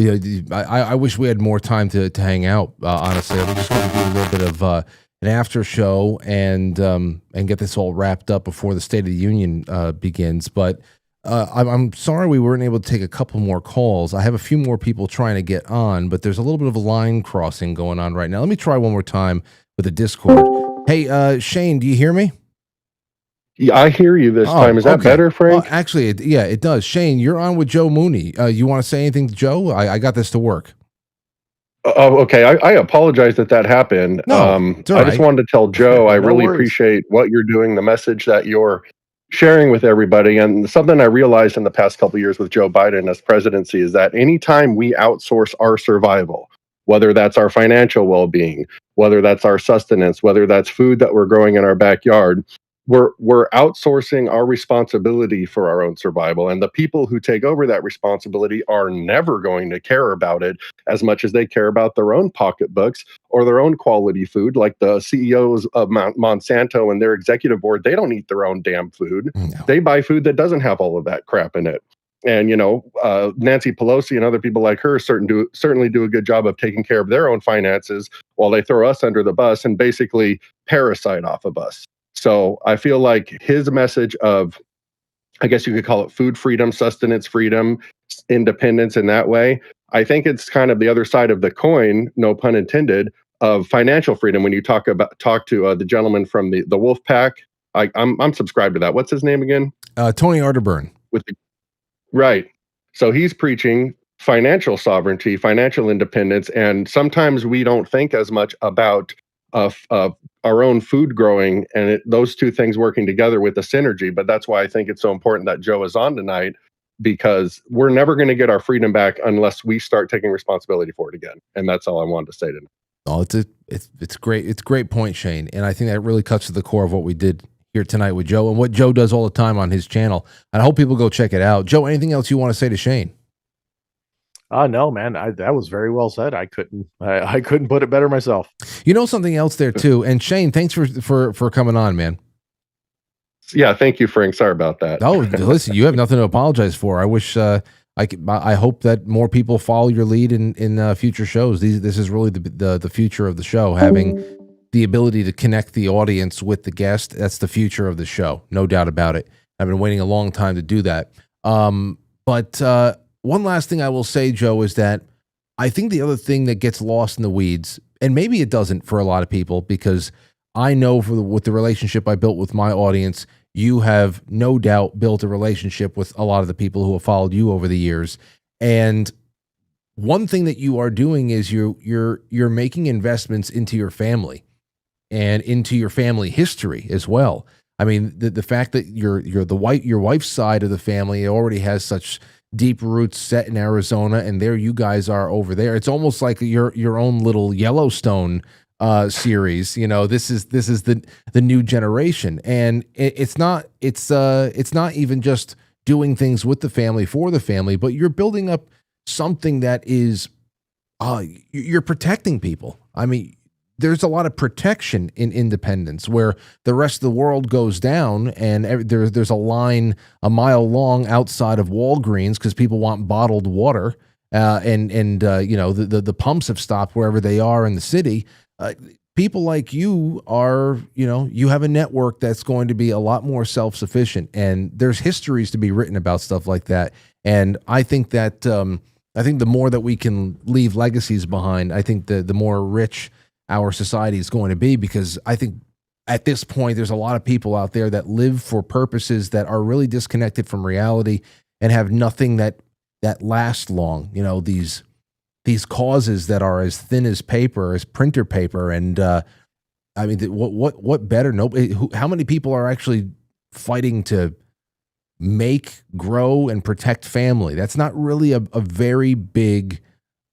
I wish we had more time to hang out. Honestly, we just want to do a little bit of an after show and get this all wrapped up before the State of the Union begins. But I'm sorry we weren't able to take a couple more calls. I have a few more people trying to get on, but there's a little bit of a line crossing going on right now. Let me try one more time with the Discord. Hey, Shane, do you hear me? Yeah, I hear you this time. Is that better, Frank? Actually, it does. Shane, you're on with Joe Mooney. You want to say anything to Joe? I got this to work. Oh, okay. I apologize that happened. No, I just wanted to tell Joe I really appreciate what you're doing, the message that you're sharing with everybody. And something I realized in the past couple of years with Joe Biden as presidency is that anytime we outsource our survival, whether that's our financial well-being, whether that's our sustenance, whether that's food that we're growing in our backyard, we're outsourcing our responsibility for our own survival. And the people who take over that responsibility are never going to care about it as much as they care about their own pocketbooks or their own quality food. Like the CEOs of Monsanto and their executive board, they don't eat their own damn food. No. They buy food that doesn't have all of that crap in it. And, Nancy Pelosi and other people like her certainly do a good job of taking care of their own finances while they throw us under the bus and basically parasite off of us. So I feel like his message of, I guess you could call it food freedom, sustenance freedom, independence in that way, I think it's kind of the other side of the coin, no pun intended, of financial freedom. When you talk to the gentleman from the Wolf Pack, I'm subscribed to that. What's his name again? Tony Arterburn. Right. So he's preaching financial sovereignty, financial independence, and sometimes we don't think as much about our own food growing and those two things working together with the synergy. But that's why I think it's so important that Joe is on tonight, because we're never going to get our freedom back unless we start taking responsibility for it again. And that's all I wanted to say to him. Oh, it's great. It's a great point, Shane. And I think that really cuts to the core of what we did here tonight with Joe and what Joe does all the time on his channel. And I hope people go check it out. Joe, anything else you want to say to Shane? No, man, that was very well said. I couldn't put it better myself. Something else there too. And Shane, thanks for coming on, man. Yeah, thank you, Frank. Sorry about that. Oh, listen, you have nothing to apologize for. I wish I hope that more people follow your lead in future shows. This is really the future of the show, having the ability to connect the audience with the guest. That's the future of the show, no doubt about it. I've been waiting a long time to do that. But one last thing I will say, Joe, is that I think the other thing that gets lost in the weeds, and maybe it doesn't for a lot of people, because I know with the relationship I built with my audience, you have no doubt built a relationship with a lot of the people who have followed you over the years. And one thing that you are doing is you're making investments into your family and into your family history as well. I mean, the fact that your wife's side of the family already has such deep roots set in Arizona, and there you guys are over there. It's almost like your own little Yellowstone series. This is the new generation, and it's not even just doing things with the family for the family, but you're building up something that is you're protecting people. I mean, there's a lot of protection in independence, where the rest of the world goes down and there's a line a mile long outside of Walgreens because people want bottled water, and the pumps have stopped wherever they are in the city. People like you are, you have a network that's going to be a lot more self-sufficient, and there's histories to be written about stuff like that. And I think that I think the more that we can leave legacies behind, I think the more rich our society is going to be, because I think at this point there's a lot of people out there that live for purposes that are really disconnected from reality and have nothing that lasts long. These causes that are as thin as paper, as printer paper, and I mean, what better? Nobody. How many people are actually fighting to make, grow, and protect family? That's not really a very big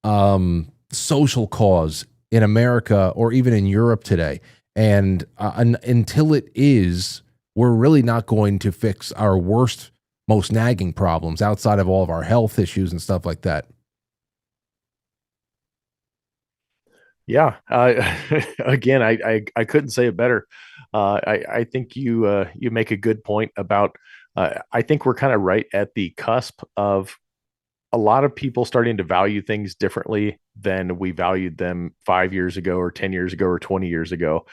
social cause in America or even in Europe today. And until it is, we're really not going to fix our worst, most nagging problems outside of all of our health issues and stuff like that. Yeah. Again, I couldn't say it better. I think you make a good point about, I think we're kind of right at the cusp of a lot of people starting to value things differently than we valued them 5 years ago or 10 years ago or 20 years ago.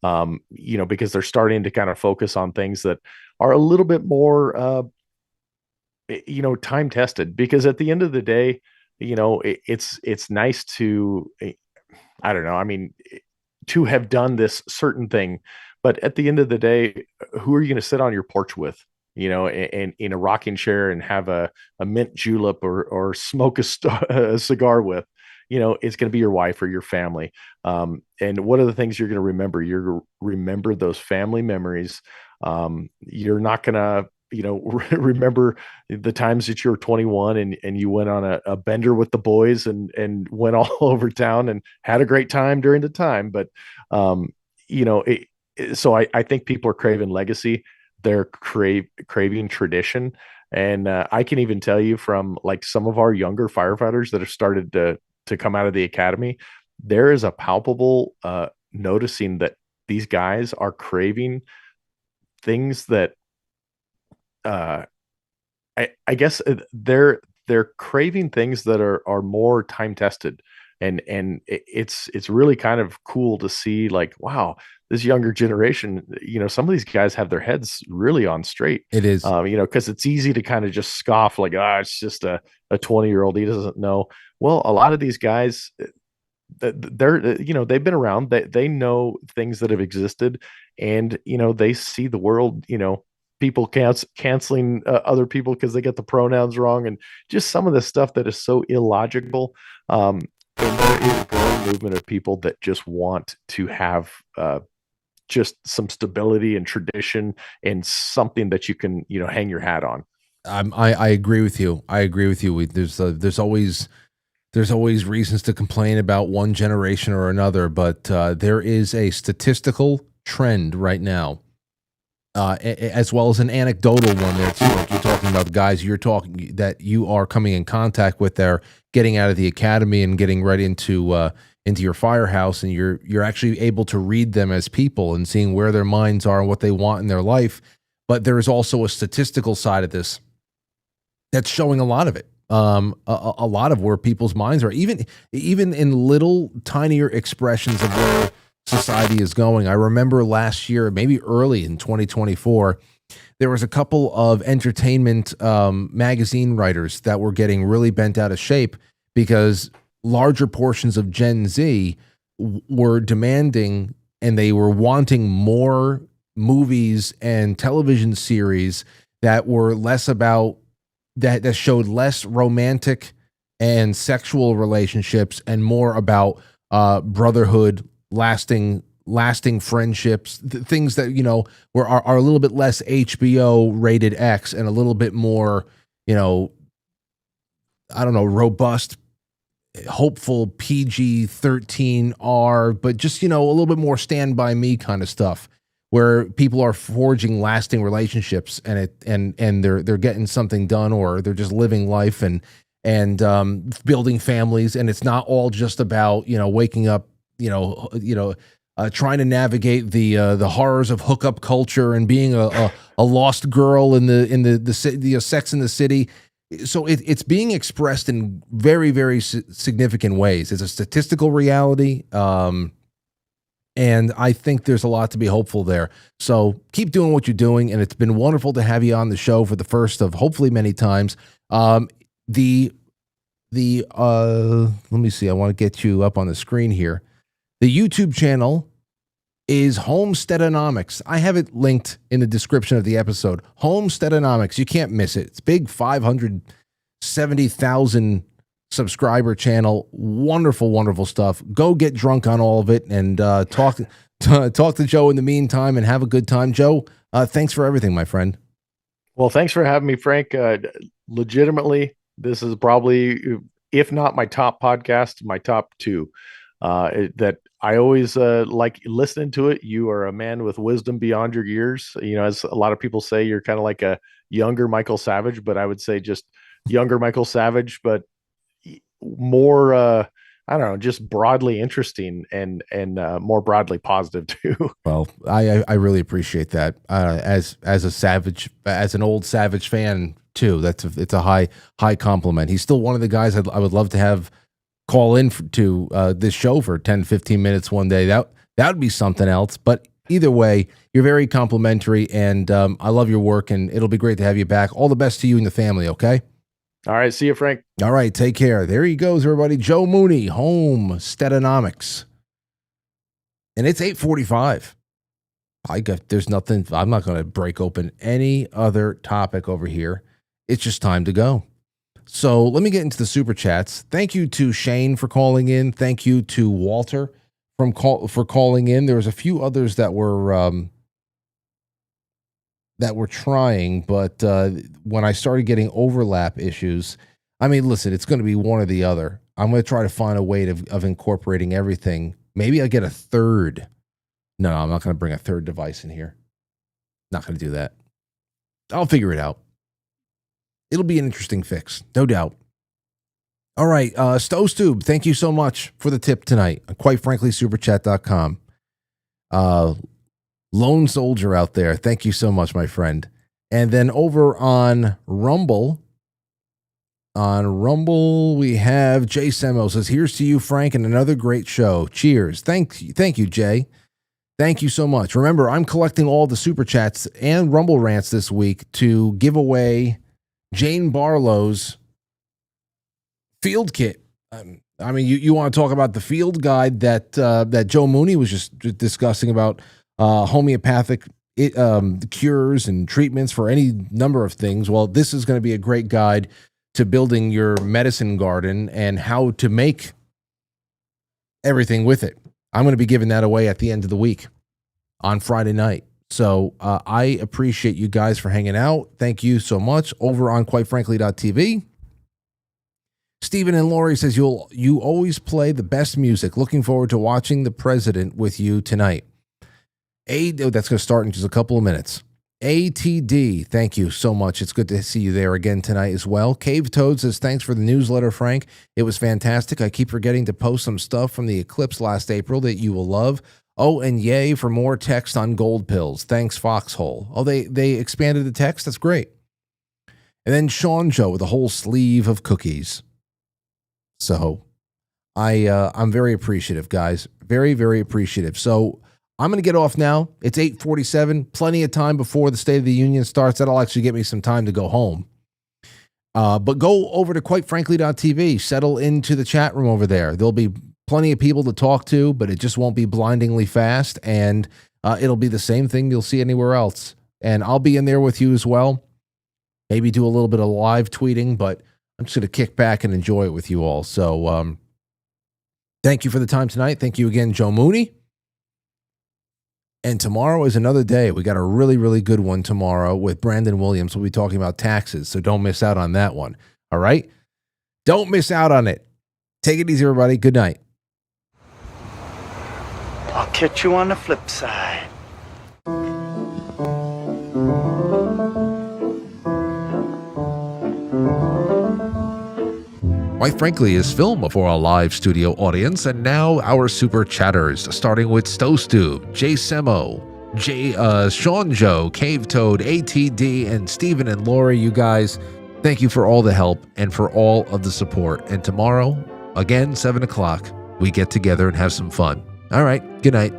Because they're starting to kind of focus on things that are a little bit more, time tested, because at the end of the day, it's nice to, I don't know. I mean, to have done this certain thing, but at the end of the day, who are you going to sit on your porch with, and in a rocking chair and have a mint julep or smoke a cigar with? It's going to be your wife or your family. And what are the things you're going to remember? You're going to remember those family memories. You're not going to, remember the times that you were 21 and you went on a bender with the boys and went all over town and had a great time during the time. But, so I think people are craving legacy. They're craving tradition. And I can even tell you from like some of our younger firefighters that have started to come out of the academy, there is a palpable noticing that these guys are craving things that I guess they're craving things that are more time tested, and it's really kind of cool to see, like, wow, this younger generation, some of these guys have their heads really on straight. It is, because it's easy to kind of just scoff, like, it's just a 20-year-old, he doesn't know. Well, a lot of these guys, they're they've been around, they know things that have existed, and they see the world, people canceling other people because they get the pronouns wrong, and just some of the stuff that is so illogical. And there is a growing movement of people that just want to have just some stability and tradition and something that you can hang your hat on. I agree with you. There's always reasons to complain about one generation or another, but there is a statistical trend right now, as well as an anecdotal one there too. Like you're talking about the guys that you are coming in contact with, they're getting out of the academy and getting right into your firehouse, and you're actually able to read them as people and seeing where their minds are and what they want in their life. But there is also a statistical side of this that's showing a lot of it. A lot of where people's minds are, even in little tinier expressions of where society is going. I remember last year, maybe early in 2024, there was a couple of entertainment magazine writers that were getting really bent out of shape because larger portions of Gen Z were demanding and they were wanting more movies and television series that were less about that showed less romantic and sexual relationships and more about brotherhood, lasting friendships, things that are a little bit less HBO rated X and a little bit more robust, hopeful PG-13R, but just a little bit more Stand By Me kind of stuff, where people are forging lasting relationships and they're getting something done, or they're just living life and building families, and it's not all just about waking up trying to navigate the horrors of hookup culture and being a lost girl in the Sex in the City. So it's being expressed in very, very significant ways. It's a statistical reality. And I think there's a lot to be hopeful there. So keep doing what you're doing. And it's been wonderful to have you on the show for the first of hopefully many times. Let me see. I want to get you up on the screen here. The YouTube channel is Homesteadonomics. I have it linked in the description of the episode. Homesteadonomics. You can't miss it. It's big, 570,000 subscriber channel. Wonderful, wonderful stuff. Go get drunk on all of it and talk to Joe in the meantime and have a good time. Joe, thanks for everything, my friend. Well, thanks for having me, Frank. Legitimately, this is probably, if not my top podcast, my top two. That I always like listening to it. You are a man with wisdom beyond your years. As a lot of people say, you're kind of like a younger Michael Savage, but I would say just younger Michael Savage, but more, I don't know, just broadly interesting and more broadly positive too. Well, I really appreciate that. As an old Savage fan too. It's a high compliment. He's still one of the guys I would love to have call in to this show for 10, 15 minutes one day. That would be something else. But either way, you're very complimentary, and I love your work, and it'll be great to have you back. All the best to you and the family, okay? All right. See you, Frank. All right. Take care. There he goes, everybody. Joe Mooney, Homesteadonomics. And it's 8:45. There's nothing. I'm not going to break open any other topic over here. It's just time to go. So let me get into the super chats. Thank you to Shane for calling in. Thank you to Walter for calling in. There was a few others that were trying, but when I started getting overlap issues, I mean, listen, it's going to be one or the other. I'm going to try to find a way of incorporating everything. Maybe I get a third. No, I'm not going to bring a third device in here. Not going to do that. I'll figure it out. It'll be an interesting fix, no doubt. All right, Stowstube, thank you so much for the tip tonight. Quite frankly, superchat.com. Lone Soldier out there, thank you so much, my friend. And then over on Rumble, we have Jay Semo says, "Here's to you, Frank, and another great show. Cheers." Thank you, Jay. Thank you so much. Remember, I'm collecting all the super chats and Rumble rants this week to give away Jane Barlow's field kit. I mean, you want to talk about the field guide that Joe Mooney was just discussing about homeopathic cures and treatments for any number of things. Well, this is going to be a great guide to building your medicine garden and how to make everything with it. I'm going to be giving that away at the end of the week on Friday night. So I appreciate you guys for hanging out. Thank you so much. Over on quitefrankly.tv, Stephen and Lori says, you always play the best music. Looking forward to watching the president with you tonight. That's going to start in just a couple of minutes. ATD, thank you so much. It's good to see you there again tonight as well. Cave Toad says, thanks for the newsletter, Frank. It was fantastic. I keep forgetting to post some stuff from the eclipse last April that you will love. Oh, and yay for more text on gold pills. Thanks, Foxhole. Oh, they expanded the text? That's great. And then Sean Joe with a whole sleeve of cookies. So I'm very appreciative, guys. Very, very appreciative. So I'm going to get off now. It's 8:47. Plenty of time before the State of the Union starts. That'll actually get me some time to go home. But go over to quitefrankly.tv. Settle into the chat room over there. There'll be plenty of people to talk to, but it just won't be blindingly fast. And it'll be the same thing you'll see anywhere else. And I'll be in there with you as well. Maybe do a little bit of live tweeting, but I'm just going to kick back and enjoy it with you all. So thank you for the time tonight. Thank you again, Joe Mooney. And tomorrow is another day. We got a really, really good one tomorrow with Brandon Williams. We'll be talking about taxes, so don't miss out on that one. All right? Don't miss out on it. Take it easy, everybody. Good night. I'll catch you on the flip side. Quite Frankly is filmed before a live studio audience, and now our super chatters, starting with Stow Stew, Jay Semo, Sean Joe, Cave Toad, ATD, and Steven and Lori. You guys, thank you for all the help and for all of the support. And tomorrow, again, 7 o'clock, we get together and have some fun. All right, good night.